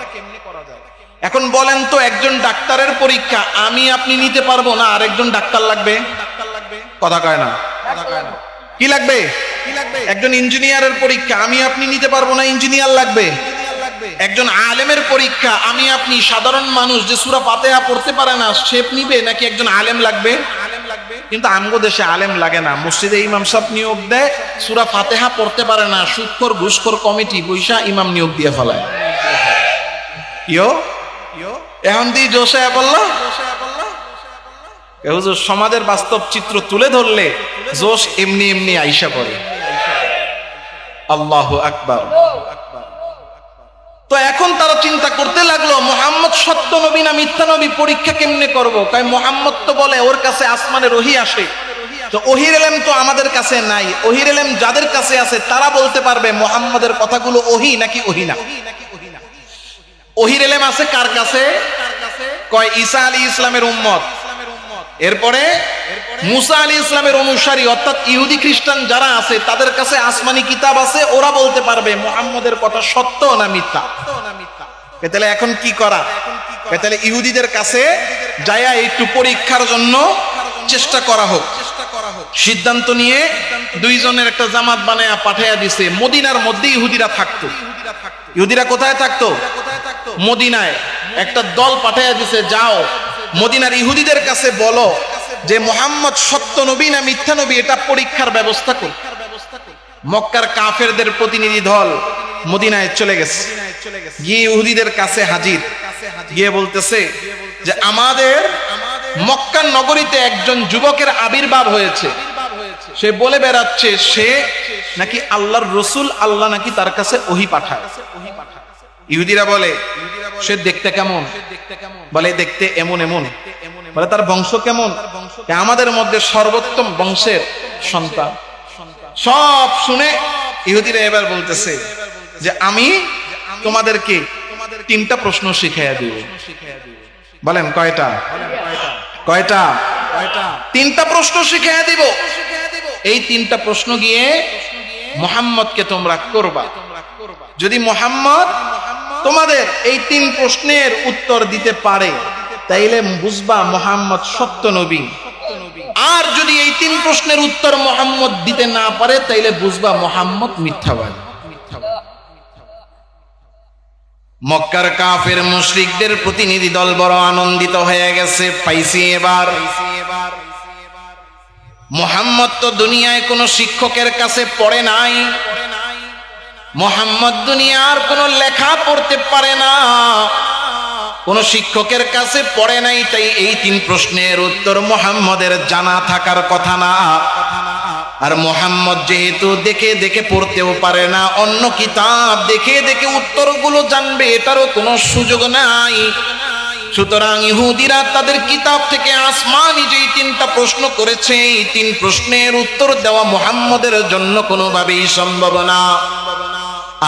এখন বলেন তো একজন ডাক্তারের পরীক্ষা আমি আপনি নিতে পারবো না আরেকজন ডাক্তার লাগবে কথা কয় না কি লাগবে একজন ইঞ্জিনিয়ারের পরীক্ষা আমি আপনি নিতে পারবো না ইঞ্জিনিয়ার লাগবে একজন আলেমের পরীক্ষা আমি আপনি সাধারণ মানুষ যে সূরা ফাতিহা পড়তে পারে না সে নিবে নাকি একজন আলেম লাগবে কিন্তু আমগো দেশে আলেম লাগে না মসজিদে ইমাম সাহেব নিয়োগ দেয় সূরা ফাতিহা পড়তে পারে না সুদখোর ঘুষখোর কমিটি বৈশা ইমাম নিয়োগ দিয়ে ফেলায় ইয়ো এখন দি জোশে বললো হুজুর সমাজের বাস্তব চিত্র তুলে ধরলে জোশ এমনি এমনি আইসা পড়ে আল্লাহু আকবার তো এখন তারা চিন্তা করতে লাগলো মুহাম্মদ সত্য নবী না মিথ্যা নবী পরীক্ষা কেমনে করব তাই মুহাম্মদ তো বলে ওর কাছে আসমানের ওহী আসে তো ওহীর ইলম তো আমাদের কাছে নাই ওহীর ইলম যাদের কাছে আছে তারা বলতে পারবে মুহাম্মাদের কথাগুলো ওহী নাকি ওহী না ওহীর ইলম আছে কার কাছে কয় ঈসা আলাইহিস সালামের উম্মত এরপরে মুসা আলাইহিস সালামের অনুসারী অর্থাৎ ইহুদি খ্রিস্টান যারা আছে তাদের কাছে আসমানি কিতাব আছে ওরা বলতে পারবে মুহাম্মাদের কথা সত্য না মিথ্যা তাহলে এখন কি করা তাহলে ইহুদিদের কাছে যায়া একটু পরীক্ষার জন্য চেষ্টা করা হোক সিদ্ধান্ত নিয়ে দুইজনের একটা জামাত বানায়া পাঠায়া দিছে মদিনার মধ্যে ইহুদিরা থাকতো ইহুদিরা কোথায় থাকতো মদিনায় একটা দল পাঠায়া দিছে যাও মদিনার ইহুদিদের কাছে বলো যে মুহাম্মদ সত্য নবী না মিথ্যা নবী এটা পরীক্ষার ব্যবস্থা কর মক্কার কাফেরদের প্রতিনিধি দল মদিনায় চলে গেছে গিয়ে ইহুদিদের কাছে হাজির গিয়ে বলতেছে যে আমাদের মক্কা নগরীতে একজন যুবকের আবির্ভাব হয়েছে সে বলে বেড়াচ্ছে সে নাকি আল্লাহর রাসূল আল্লাহ নাকি তার কাছে ওহী পাঠায় ইহুদিরা বলে সে দেখতে কেমন বলে দেখতে এমন এমন বলে তার বংশ কেমন আমাদের মধ্যে সর্বোত্তম বংশের সন্তান। সব শুনে ইহুদিরা এবার বলতেছে যে আমি তোমাদেরকে 3টা প্রশ্ন শিখাইয়া দিব। বলেন কয়টা? কয়টা? 3টা প্রশ্ন শিখাইয়া দিব। এই 3টা প্রশ্ন গিয়ে মুহাম্মদকে তোমরা করবা। যদি মুহাম্মদ তোমাদের এই 3 প্রশ্নের উত্তর দিতে পারে তাইলে বুঝবা মুহাম্মদ সত্য নবী। আর যদি এই 3 প্রশ্নের উত্তর মুহাম্মদ দিতে না পারে তাইলে বুঝবা মুহাম্মদ মিথ্যাবাদী। মক্কার কাফের মুশরিকদের প্রতিনিধি দল বড় আনন্দিত হয়ে গেছে, পাইছি এবার। মুহাম্মদ তো দুনিয়ায় কোনো শিক্ষকের কাছে পড়ে নাই, মুহাম্মদ দুনিয়ার কোনো লেখা পড়তে পারে না, কোন শিক্ষকের কাছে পড়ে নাই, তাই এই 3 প্রশ্নের উত্তর মুহাম্মদের জানা থাকার কথা না। আর মুহাম্মদ যেহেতু দেখে দেখে পড়তেও পারে না, অন্য কিতাব দেখে দেখে উত্তরগুলো জানবে এটারও কোনো সুযোগ নাই। সুতরাং ইহুদিরা তাদের কিতাব থেকে আসমানি যেই 3টা প্রশ্ন করেছে, এই 3 প্রশ্নের উত্তর দেওয়া মুহাম্মদের জন্য কোনোভাবেই সম্ভব না।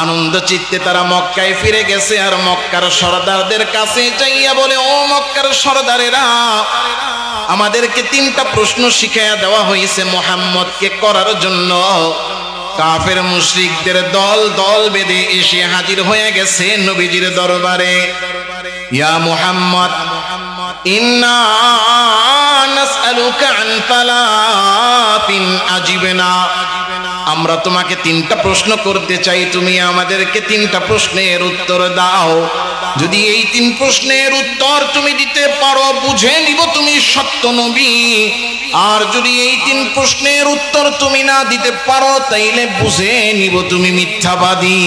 আনন্দ চিত্তে তারা মক্কায় ফিরে গেছে, আর মক্কার সরদারদের কাছে যাইয়া বলে, ও মক্কার সরদারেরা, আমাদেরকে 3টা প্রশ্ন শিখাইয়া দেওয়া হয়েছে মুহাম্মদকে করার জন্য। কাফের মুশরিকদের দল দল বেঁধে এসে হাজির হয়ে গেছে নবীজির দরবারে। ইয়া মুহাম্মদ, ইন্না নাসআলুকা আন সালাতিন আজিবনা, আমরা তোমাকে 3টা প্রশ্ন করতে চাই, তুমি আমাদেরকে 3টা প্রশ্নের উত্তর দাও। যদি এই 3 প্রশ্নের উত্তর তুমি দিতে পারো বুঝে নিব তুমি সত্য নবী, আর যদি এই 3 প্রশ্নের উত্তর তুমি না দিতে পারো তাইলে বুঝে নিব তুমি মিথ্যাবাদী।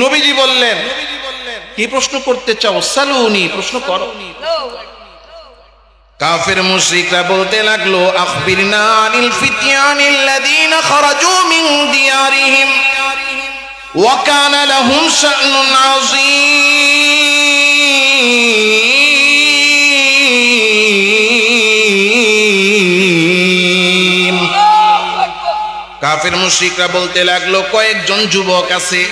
নবীজি বললেন, কি প্রশ্ন করতে চাও? সালুনি, প্রশ্ন করো। কাফের মুশরিকরা বলতে লাগলো, আখবিরনা আনিল ফিতয়ানিল্লাযীনা খারাজু মিন দিয়ারিহিম ওয়া কানা লাহুম শা'নুন আযীম। কাফের মুশরিকরা বলতে লাগলো, কয়েকজন যুবক আছে,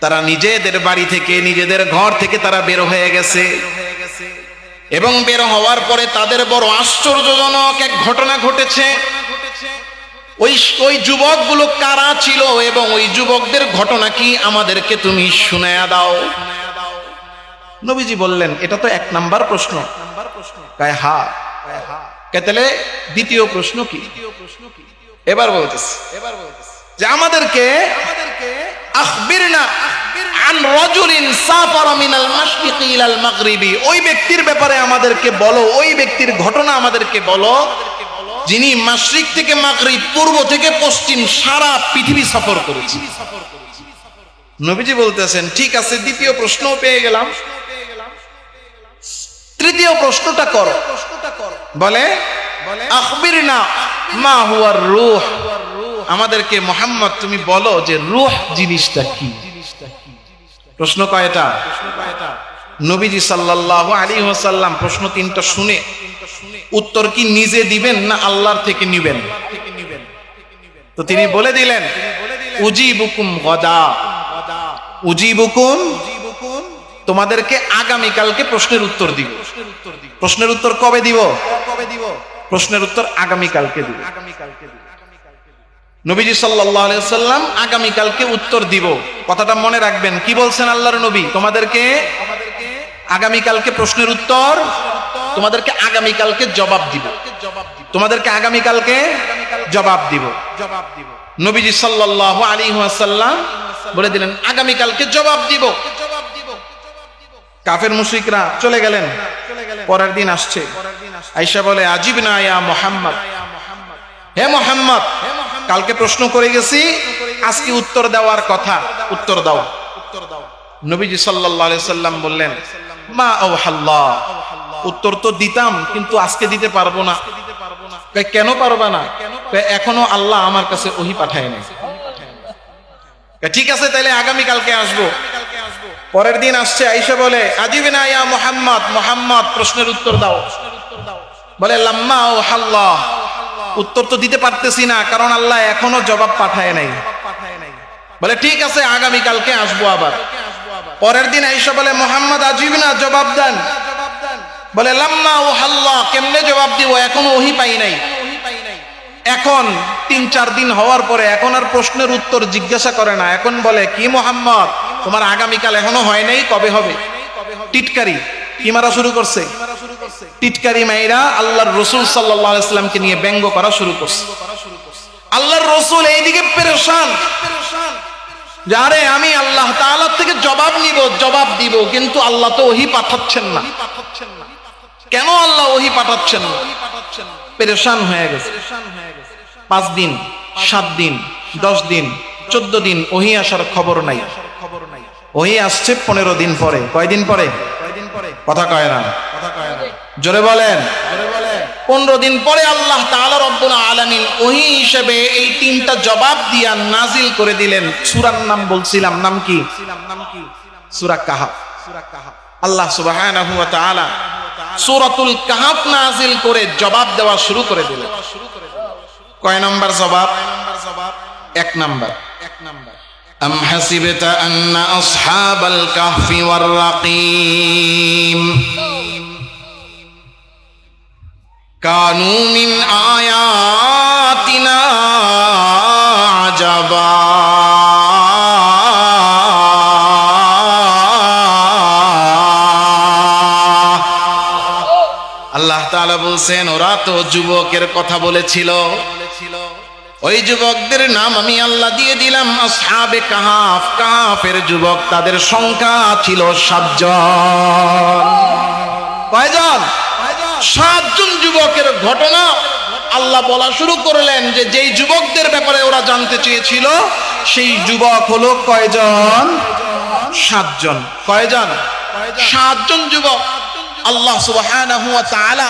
তারা নিজেদের বাড়ি থেকে নিজেদের ঘর থেকে তারা বের হয়ে গেছে, এবং বের হওয়ার পরে তাদের বড় আশ্চর্যজনক এক ঘটনা ঘটেছে। ওই যুবকগুলো কারা ছিল এবং ওই যুবকদের ঘটনা কি আমাদেরকে তুমি শুনায়া দাও। নবীজি বললেন, এটা তো 1 নাম্বার প্রশ্ন। কয় হ্যাঁ। তাহলে দ্বিতীয় প্রশ্ন কি? এবার বলতেছে যে আমাদেরকে আখবিরনা আন রাজুলিন সাফারা মিনাল মাশরিকি ইলাল মাগরিবি, ওই ব্যক্তির ব্যাপারে আমাদেরকে বলো, ওই ব্যক্তির ঘটনা আমাদেরকে বলো যিনি মাশরিক থেকে মাগরিব, পূর্ব থেকে পশ্চিম সারা পৃথিবী সফর করেছে। নবীজি বলতেছেন, ঠিক আছে, দ্বিতীয় প্রশ্নও পেয়ে গেলাম, তৃতীয় প্রশ্নটা করো। বলে, আখবিরনা মা হুয়ার রূহ, আমাদেরকে মুহাম্মদ তুমি বলো যে রূহ জিনিসটা কি। প্রশ্ন কয়টা? নবীজি সাল্লাল্লাহু আলাইহি ওয়াসাল্লাম প্রশ্ন 3টা শুনে উত্তর কি নিজে দিবেন না আল্লাহর থেকে নিবেন? তো তিনি বলে দিলেন, উজিবুকুম গাদা, উজিবুকুম, তোমাদেরকে আগামী কালকে প্রশ্নের উত্তর দিব। প্রশ্নের উত্তর কবে দিব? প্রশ্নের উত্তর আগামী কালকে দিব। নবীজি সাল্লাল্লাহু আলাইহি ওয়াসাল্লাম আগামী কালকে উত্তর দিব। কথাটা মনে রাখবেন। কি বলছেন আল্লাহর নবী? তোমাদেরকে আগামী কালকে প্রশ্নের উত্তর, তোমাদেরকে আগামী কালকে জবাব দিব, তোমাদেরকে আগামী কালকে জবাব দিব। নবীজি সাল্লাল্লাহু আলাইহি ওয়াসাল্লাম বলে দিলেন, আগামী কালকে জবাব দিব। কাফের মুশরিকরা চলে গেলেন। পরের দিন আসছে, আয়েশা বলে, আজিবনা ইয়া মুহাম্মদ, হে মুহাম্মদ, কালকে প্রশ্ন করে গেছি, আজকে উত্তর দেওয়ার কথা, উত্তর দাও। নবীজি সাল্লাল্লাহু আলাইহি সাল্লাম বললেন, মা আওহাল্লাহ, উত্তর তো দিতাম কিন্তু আজকে দিতে পারবো না। কেন পারবা না? এখনো আল্লাহ আমার কাছে ওহী পাঠায় নাই। ঠিক আছে, তাহলে আগামী কালকে আসবো। পরের দিন আসছে, আয়েশা বলে আজিবিনা ইয়া মুহাম্মদ, মুহাম্মদ প্রশ্নের উত্তর দাও। বলে লাম্মা ও আল্লাহ, উত্তর তো দিতে পারতেছি না, কারণ আল্লাহ এখনো জবাব পাঠায় নাই। বলে ঠিক আছে, আগামী কালকে আসবো আবার। পরের দিন আয়েশা বলে মুহাম্মদ আজিবিনা, জবাব দেন। বলে লাম্মা ও আল্লাহ, কেমনে জবাব দিব, এখনো ওহী পাই নাই। এখন 3-4 দিন হওয়ার পরে এখন আর প্রশ্নের উত্তর জিজ্ঞাসা করে না, এখন বলে কি মুহাম্মদ তোমার আগামীকাল এখনো হয় নাই, কবে হবে? টিটকারি কি মারা শুরু করছে, টিটকারি মাইরা আল্লাহর রাসূল সাল্লাল্লাহু আলাইহি ওয়াসাল্লামকে নিয়ে ব্যঙ্গ করা শুরু করছে। আল্লাহর রাসূল এইদিকে পেরেশান, যারে আমি আল্লাহ তাআলা থেকে জবাব নিব, জবাব দিব, কিন্তু আল্লাহ তো ওহী পাঠাচ্ছেন না। কেন আল্লাহ ওহী পাঠাচ্ছেন না? পেরেশান হয়ে গেছে। 5 দিন, 7 দিন, 10 দিন, 14 দিন ওহী আসার খবর নাই। ওহী আসছে 15 দিন পরে। কয়দিন পরে? কথা কয় না, জোরে বলেন। 15 দিন পরে আল্লাহ তাআলা রব্বুল আলামিন ওহী হিসেবে এই 3টা জবাব দিয়া নাজিল করে দিলেন। সূরার নাম বলছিলাম, নাম কি? সূরা কাহাফ। আল্লাহ সুবহানাহু ওয়া তাআলা সূরাতুল কাহাফ নাজিল করে জবাব দেওয়া শুরু করে দিলেন। কয় নাম্বার জবাব? 1 নাম্বার। আম হাসিবতা আন্না আসহাবাল কাহফি ওয়ার রাকিম কানু মিন আয়াতিনা আজাবা। আল্লাহ তাআলা বলছেন ওরা তো যুবকের কথা বলেছিল, ওই যুবকদের নাম আমি আল্লাহ দিয়ে দিলাম আসহাবে কাহাফ। কাহাফের যুবক, তাদের সংখ্যা ছিল 7 জন। কয়জন? 7 জন যুবকের ঘটনা আল্লাহ বলা শুরু করলেন, যে যেই যুবকদের ব্যাপারে ওরা জানতে চেয়েছিল সেই যুবক হলো কয়জন? 7 জন। কয়জন? 7 জন যুবক। আল্লাহ সুবহানাহু ওয়া তাআলা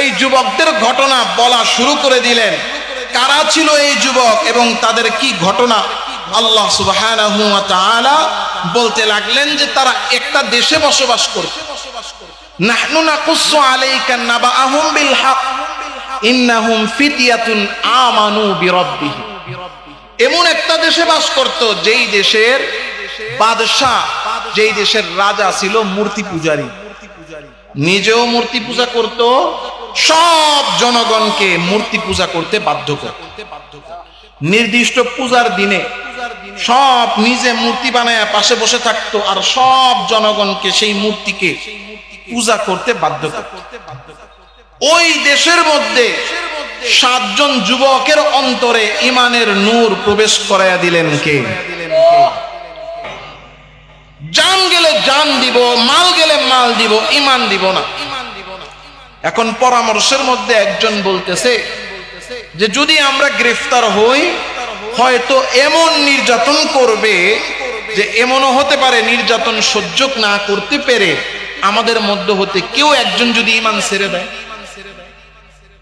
এই যুবকদের ঘটনা বলা শুরু করে দিলেন। কারা ছিল এই যুবক এবং তাদের কি ঘটনা? আল্লাহ সুবহানাহু ওয়া তাআলা বলতে লাগলেন যে তারা একটা দেশে বসবাস করত। নাহনু নাকুসু আলাইকা নাবাআহুম বিল হক ইন্নাহুম ফিতয়াতুন আমানু বিরাব্বিহিম। এমন একটা দেশে বাস করত যেই দেশের বাদশা, যেই দেশের রাজা ছিল মূর্তি পূজারী, নিজেও মূর্তি পূজা করত, সব জনগণকে মূর্তি পূজা করতে বাধ্য করত। নির্দিষ্ট পূজার দিনে সব নিজে মূর্তি বানায় পাশে বসে থাকতো আর সব জনগণকে সেই মূর্তিকে পূজা করতে বাধ্য করত। ওই দেশের মধ্যে 7 জন যুবকের অন্তরে ঈমানের নূর প্রবেশ করায়া দিলেন কে? জান গেলে জান দিব, মাল গেলে মাল দিব, ঈমান দিব না। এখন পরামর্শের মধ্যে একজন বলতেছে যে যদি আমরা গ্রেফতার হই, হয়তো এমন নির্যাতন করবে যে এমনও হতে পারে নির্যাতন সহ্য না করতে পেরে আমাদের মধ্যে হতে কেউ একজন যদি ঈমান ছেড়ে দেয়।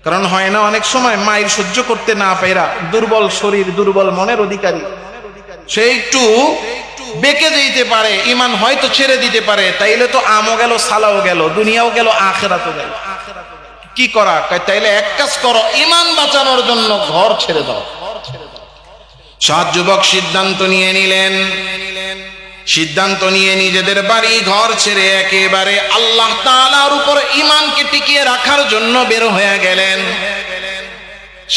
কারণ হয় না অনেক সময় মায়ের সহ্য করতে না পাইরা, দুর্বল শরীর, দুর্বল মনের অধিকারী, সে একটু বেঁকে যেতে পারে, ঈমান হয়তো ছেড়ে দিতে পারে। তাইলে তো আমও গেল, সালাও গেল, দুনিয়াও গেল, আখিরাতও গেল। কি করা? তাইলে এক কাজ করো, ঈমান বাঁচানোর জন্য ঘর ছেড়ে দাও। 7 যুবক সিদ্ধান্ত নিয়ে নিলেন। সিদ্ধান্ত নিয়ে নিজেদের বাড়ি ঘর ছেড়ে একেবারে আল্লাহ তাআলার উপর ঈমানকে টিকিয়ে রাখার জন্য বের হয়ে গেলেন।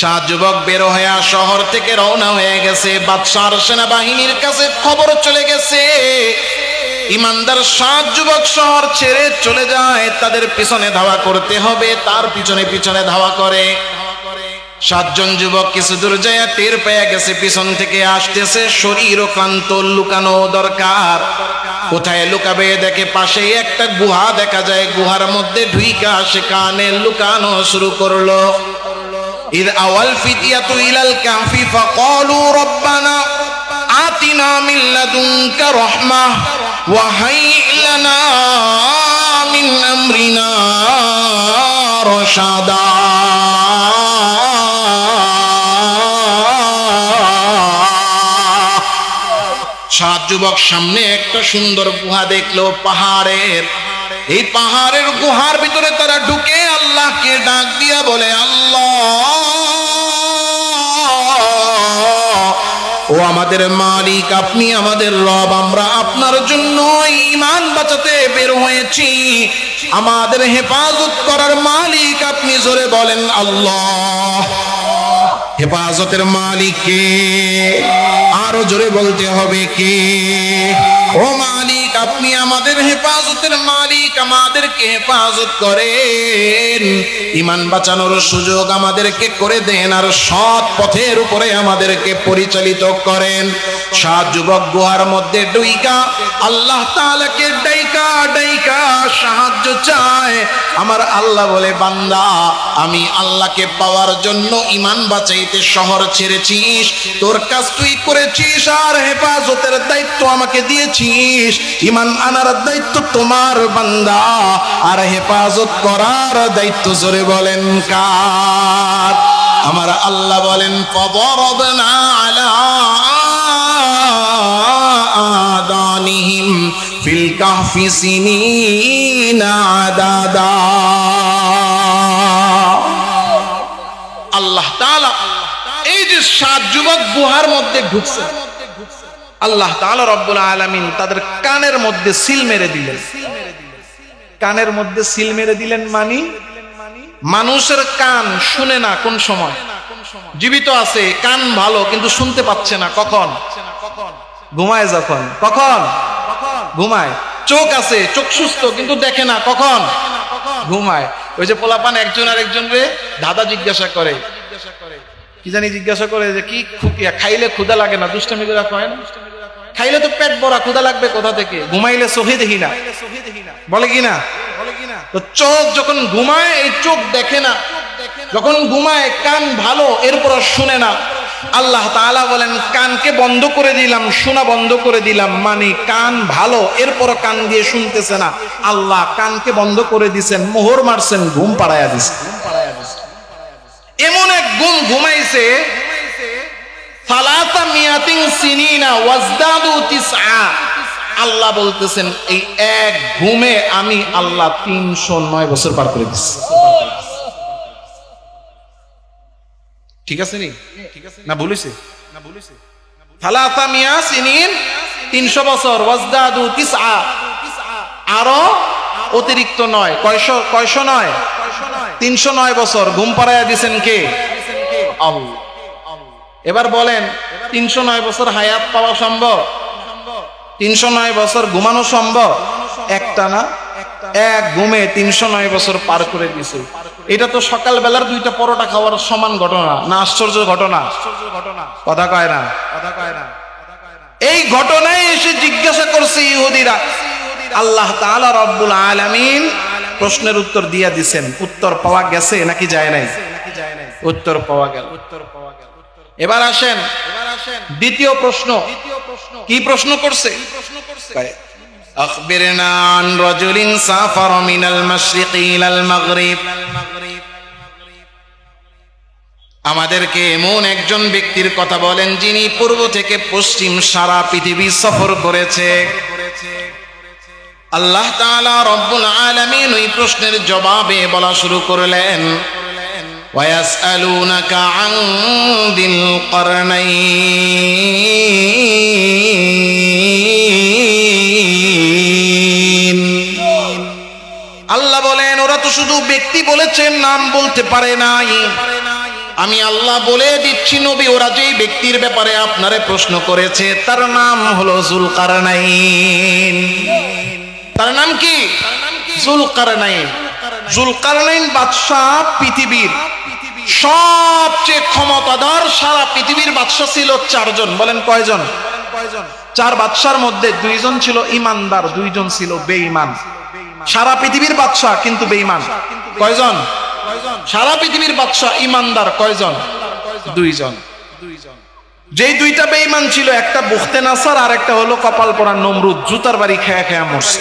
7 যুবক বের হয়ে শহর থেকে রওনা হয়ে গেছে। বাদশার সেনাবাহিনীর কাছে খবর চলে গেছে ইমানদার 7 যুবক শহর ছেড়ে চলে যায়, তাদের পিছনে ধাওয়া করতে হবে। তার পিছনে পিছনে ধাওয়া করে। 7 জন যুবক কিছু দূর যায় টের পেয়ে গেছে পিছন থেকে আসতেছে, শরীর ক্লান্ত, লুকানো দরকার। কোথায় লুকাবে? দেখে পাশে একটা গুহা দেখা যায়, গুহার মধ্যে ঢুইকা সেখানে লুকানো শুরু করলো। إذ أوى الفتية إلى الكهف فقالوا ربنا آتنا من لدنك رحمة وهيئ لنا من أمرنا رشدا। 7 যুবক সামনে একটা সুন্দর গুহা দেখলো পাহাড়ের। এই পাহাড়ের গুহার ভিতরে তারা ঢুকে আল্লাহকে ডাক দিয়া বলে, আল্লাহ, ও আমাদের মালিক, আপনি আমাদের রব, আমরা আপনার জন্য ঈমান বাঁচাতে বের হয়েছি, আমাদের হেফাজত করার মালিক আপনি। জোরে বলেন আল্লাহ। হেফাজতের মালিক কে? আরো জোরে বলতে হবে কে? ও মালিক, আপনি আমাদের হেফাজতের মালিক, আমাদেরকে হেফাজত করেন, ঈমান বাঁচানোর সুযোগ আমাদেরকে করে দেন, আর সৎ পথের উপরে আমাদেরকে পরিচালিত করেন। সাত যুবক গুহার মধ্যে ডুইকা আল্লাহ তাআলাকে ডাইকা ডাইকা সাহায্য চায়। আমার আল্লাহ বলে, বান্দা, আমি আল্লাহকে পাওয়ার জন্য ঈমান বাঁচাইতে শহর ছেড়েছিস, তোর কাজ তুই করেছিস, আর হেফাজতের দায়িত্ব আমাকে দিয়েছিস। ঈমান আনার দায়িত্ব তোমার বান্দা, আর হেফাজত করার দায়িত্ব জোরে বলেন কার? আমার আল্লাহ বলেন, ফাদরাবনা আলা আযানিহিম ফিল কাহফি সিনিনা আদাদা। আল্লাহ তাআলা এই যে সাত যুবক গুহার মধ্যে ঢুকছে, আল্লাহ তাআলা রব্বুল আলামিন তাদের কানের মধ্যে সিল মেরে দিলেন। কানের মধ্যে সিল মেরে দিলেন মানে মানুষের কান শুনে না কোন সময়, জীবিত আছে কান ভালো কিন্তু শুনতে পাচ্ছে না কখন? ঘুমায় যখন। কখন? ঘুমায়। চোখ আছে, চোখ সুস্থ কিন্তু দেখে না কখন? ঘুমায়। ওই যে পোলাপান একজন আরেকজন রে দাদা জিজ্ঞাসা করে, কি জানি জিজ্ঞাসা করে যে কি খাইলে ক্ষুধা লাগে না? দুষ্টামি করে কয়েন, খাইলে তো পেট ভরা, ক্ষুধা লাগবে কোথা থেকে? ঘুমাইলে চোখে দেখি না, বলে কি না? তো চোখ যখন ঘুমায় এই চোখ দেখে না, যখন ঘুমায় কান ভালো এরপর শুনে না। আল্লাহ তাআলা বলেন, কানকে বন্ধ করে দিলাম, শোনা বন্ধ করে দিলাম, মানে কান ভালো এরপর কান দিয়ে শুনতেছে না। আল্লাহ কানকে বন্ধ করে দিছেন, মোহর মারছেন, ঘুম পাড়াইয়া দিছেন। এমন এক ঘুম ঘুমাইছে, সালাতা মিয়াতিন সিনিনা ওয়াজদাদু তিসআ। আল্লাহ বলতেছেন, এই এক ঘুমে আমি আল্লাহ 309 বছর পার করে দিচ্ছি। ঠিক আছে নি? না ভুলিছে? সালাতা মিয়া সিনিন 300 বছর, ওয়াজদাদু তিসআ, আরো অতিরিক্ত 9। কয়শো 9? 309 বছর ঘুম পাড়াইয়া দিছেন কে? আল্লাহ। এবার বলেন, 309 বছর হায়াত পাওয়া সম্ভব? 309 বছর ঘুমানো সম্ভব? একটা না, এক ঘুমে 309 বছর পার করে দিছে। এটা তো সকাল বেলার 2টা পরোটা খাওয়ার সমান ঘটনা না? আশ্চর্য ঘটনা। কথা কয় না? এই ঘটনায় এসে জিজ্ঞাসা করছে ইহুদিরা, আল্লাহ তাআলা রব্বুল আলামিন প্রশ্নের উত্তর দিয়া দিছেন। উত্তর পাওয়া গেছে নাকি যায় নাই? উত্তর পাওয়া গেল। এবার আসেন দ্বিতীয় প্রশ্ন। কি প্রশ্ন করছে? আখবিরনা আন রাজুলিন সাফারা মিনাল মাশরিকি ইলাল মাগরিব। আমাদেরকে এমন একজন ব্যক্তির কথা বলেন যিনি পূর্ব থেকে পশ্চিম সারা পৃথিবী সফর করেছে। আল্লাহ তাআলা রব্বুল আলামিন ওই প্রশ্নের জবাবে বলা শুরু করলেন, ওয়ায়াসআলুনাকা আন যিল কারনাইন। আল্লাহ বলেন, ওরা তো শুধু ব্যক্তি বলেছেন, নাম বলতে পারে নাই। আমি আল্লাহ বলে দিচ্ছি নবী, ওরা যেই ব্যক্তির ব্যাপারে আপনারে প্রশ্ন করেছে তার নাম হলো যুলকারনাইন। তার নাম কি? যুলকারনাইন। যুলকারনাইন বাদশাহ পৃথিবীর সবচেয়ে ক্ষমতাধর। সারা পৃথিবীর বাদশাহ ছিল 4 জন। বলেন কয়জন? 4 বাদশার মধ্যে 2 জন ছিল ইমানদার, 2 জন ছিল বেঈমান। সারা পৃথিবীর বাদশাহ কিন্তু বেঈমান। কয়জন? সারা পৃথিবীর বাদশাহ ইমানদার কয়জন? 2 জন। যেই 2টা বেঈমান ছিল, একটা বুখতে নাসার আর একটা হলো কপাল পরা নমরুদ, জুতার বাড়ি খেয়া খেয়া মরছে।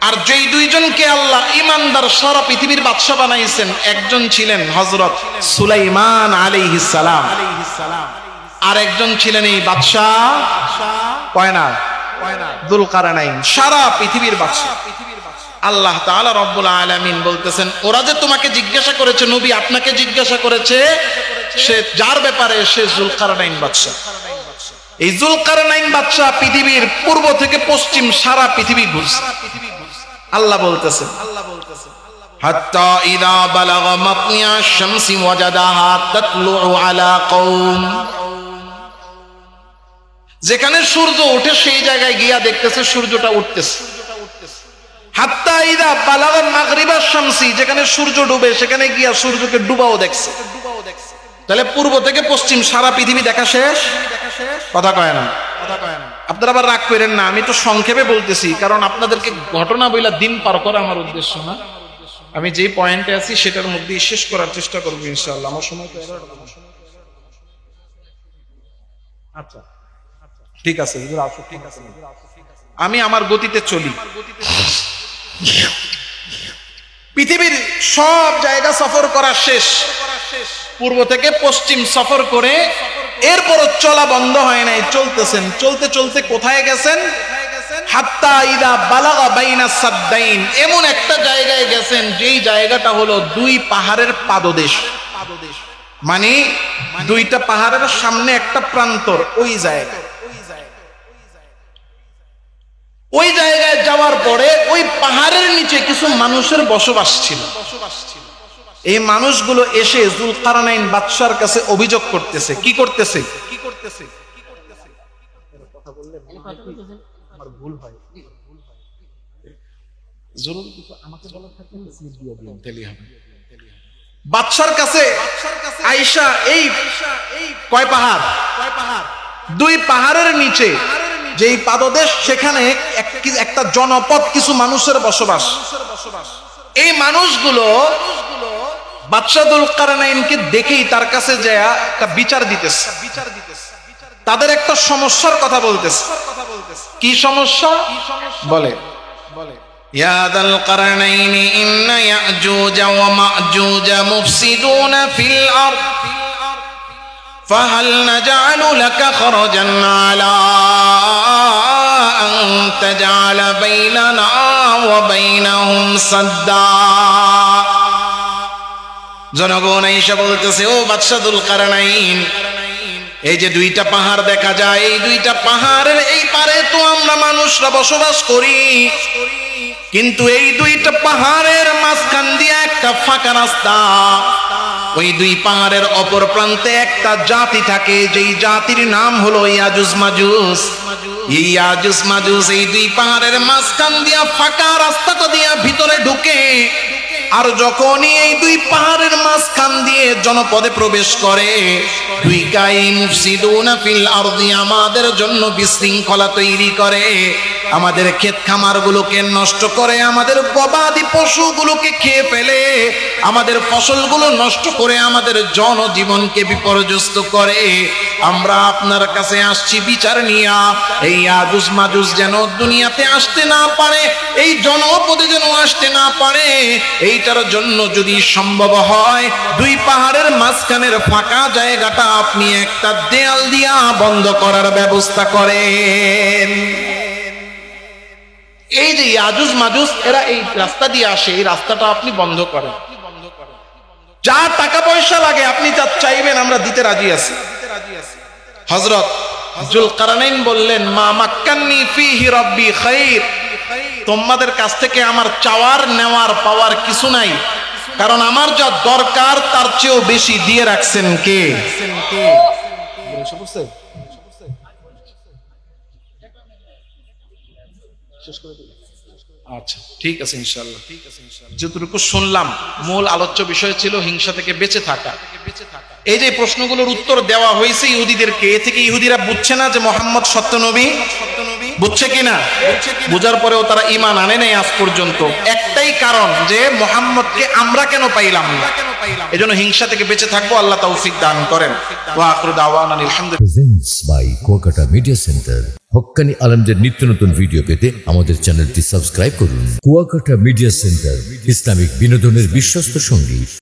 আর যেই 2 জনকে আল্লাহ ইমানদার সারা পৃথিবীর বাদশাহ বানাইছেন, একজন ছিলেন হযরত সুলাইমান আলাইহিস সালাম, আর একজন ছিলেন এই বাদশাহ কয় না যুলকারনাইন সারা পৃথিবীর বাদশা। আল্লাহ তাআলা রব্বুল আলামিন বলতেছেন, ওরা যে তোমাকে জিজ্ঞাসা করেছে নবী, আপনাকে জিজ্ঞাসা করেছে, সে যার ব্যাপারে সে যুলকারনাইন বাদশা। এই যুলকারনাইন বাদশা পৃথিবীর পূর্ব থেকে পশ্চিম সারা পৃথিবী ঘুরছে। আল্লাহ বলতেছেন, হাত্তা ইযা বালাগা মাতনিয়া শামসি ওয়াজাদাহা তাতলুউ আলা কওম, যেখানে সূর্য ওঠে সেই জায়গায় গিয়া দেখতেছে সূর্যটা উঠতেছে। হাত্তা ইযা বালাগা মাগরিবা শামসি, যেখানে সূর্য ডুবে সেখানে গিয়া সূর্যকে ডুবাও দেখছে। তাহলে পূর্ব থেকে পশ্চিম সারা পৃথিবী দেখা শেষ? কথা কয় না। আপনারা আবার রাগ করেন না, আমি তো সংক্ষেপে বলতেছি, কারণ আপনাদেরকে ঘটনা বইলা দিন পার করা আমার উদ্দেশ্য না। আমি যে পয়েন্টে আছি সেটার মধ্যেই শেষ করার চেষ্টা করবো ইনশাআল্লাহ। আমার সময় তো আচ্ছা ঠিক আছে, ঠিক আছে, আমি আমার গতিতে চলি। পৃথিবীর সব জায়গা সফর করা শেষ, পূর্ব থেকে পশ্চিম সফর করে এরপরও চলা বন্ধ হয় নাই, চলতেছেন। চলতে চলতে কোথায় গেছেন? হাত্তা ইদা বালাগা বাইনা সাদ্দাইন, এমন একটা জায়গায় গেছেন যেই জায়গাটা হলো দুই পাহাড়ের পাদদেশ। মানে দুইটা পাহাড়ের সামনে একটা প্রান্তর, ওই জায়গায়। ওই জায়গায় যাওয়ার পরে ওই পাহাড়ের নিচে কিছু মানুষের বসবাস ছিল। এই মানুষগুলো এসে যুলকারনাইন বাদশার কাছে অভিযোগ করতেছে। কি করতেছে? বাদশার কাছে আয়েশা, এই কয় পাহাড়? দুই পাহাড়ের নিচে যেই পাদদেশ, সেখানে একটা জনপদ, কিছু মানুষের বসবাস। এই মানুষগুলো বাদশা যুলকারনাইনকে দেখেই তার কাছে যায় একটা বিচার দিতেছে। তাদের একটা সমস্যার কথা বলতেছে। কি সমস্যা? বলে, ইয়া যুলকারনাইন ইন্না ইয়াজুজ ওয়া মাজুজ মুফসিদুনা ফিল আরদ ফাহাল নাজআলু লাকা খরজান আলা আন তাজআলা বাইনানা ওয়া বাইনাহুম সাদ্দা। জনগণ আয়েশা বলতেছে, ও বাদশা যুলকারনাইন, এই যে দুইটা পাহাড় দেখা যায়, এই দুইটা পাহাড়ের এই পারে তো আমরা মানুষরা বসবাস করি, কিন্তু এই দুইটা পাহাড়ের মাঝখান দিয়ে একটা ফাঁকা রাস্তা। ওই দুই পাহাড়ের অপর প্রান্তে একটা জাতি থাকে, যেই জাতির নাম হলো ইয়াজুজ মাজুজ। এই ইয়াজুজ মাজুজ এই দুই পাহাড়ের মাঝখান দিয়া ফাঁকা রাস্তাটা দিয়া ভিতরে ঢুকে, আর যখনই এই দুই পাহাড়ের মাঝখান দিয়ে জনপদে প্রবেশ করে, দুই গায়ে মুফসিদুনা ফিল আরদি, আমাদের জন্য বিশৃঙ্খলা তৈরি করে, আমাদের ক্ষেত খামারগুলোকে নষ্ট করে, আমাদের গবাদি পশুগুলোকে খেয়ে ফেলে, আমাদের ফসলগুলো নষ্ট করে, আমাদের জনজীবনকে বিপর্যস্ত করে। আমরা আপনার কাছে আসছি বিচার নিয়া, এই ইয়াজুজ মাজুজ যেন দুনিয়াতে আসতে না পারে, এই জনপদে যেন আসতে না পারে। এইটার জন্য যদি সম্ভব হয়, দুই পাহাড়ের মাঝখানের ফাঁকা জায়গাটা আপনি একটা দেয়াল দিয়া বন্ধ করার ব্যবস্থা করেন। এই যে ইয়াজুজ মাজুজ এরা এই রাস্তা দিয়ে আসে, এই রাস্তাটা আপনি বন্ধ করেন। যা টাকা পয়সা লাগে আপনি যা চাইবেন আমরা দিতে রাজি আছি। হযরত যুলকারনাইন বললেন, মা মাক্কান্নি ফিহি রাব্বি খাইর, তোমাদের কাছ থেকে আমার চাওয়ার নেওয়ার পাওয়ার কিছু নাই, কারণ আমার যা দরকার তার চেয়েও বেশি দিয়ে রাখছেন কে? আচ্ছা ঠিক আছে ইনশাআল্লাহ। যতটুকু শুনলাম মূল আলোচ্য বিষয় ছিল হিংসা থেকে বেঁচে থাকা। এই যে প্রশ্নগুলোর উত্তর দেওয়া হয়েছে ইহুদিদেরকে, এ থেকে ইহুদিরা বুঝছে না যে মুহাম্মদ সত্য নবী? বুঝছে কিনা? বুঝার পরেও তারা ঈমান আনে নাই আজ পর্যন্ত। একটাই কারণ, যে মুহাম্মদকে আমরা কেন পাইলাম না। এজন্য হিংসা থেকে বেঁচে থাকবো। আল্লাহ তৌফিক দান করেন। ওয়া আখিরু দাওয়ানা আলহামদুলিল্লাহ। Presents by Kuakata media centre. হক্কানি আলেমদের নিত্য নতুন ভিডিও পেতে আমাদের চ্যানেলটি সাবস্ক্রাইব করুন। কুয়াকাটা মিডিয়া সেন্টার, ইসলামিক বিনোদনের বিশ্বস্ত সঙ্গী।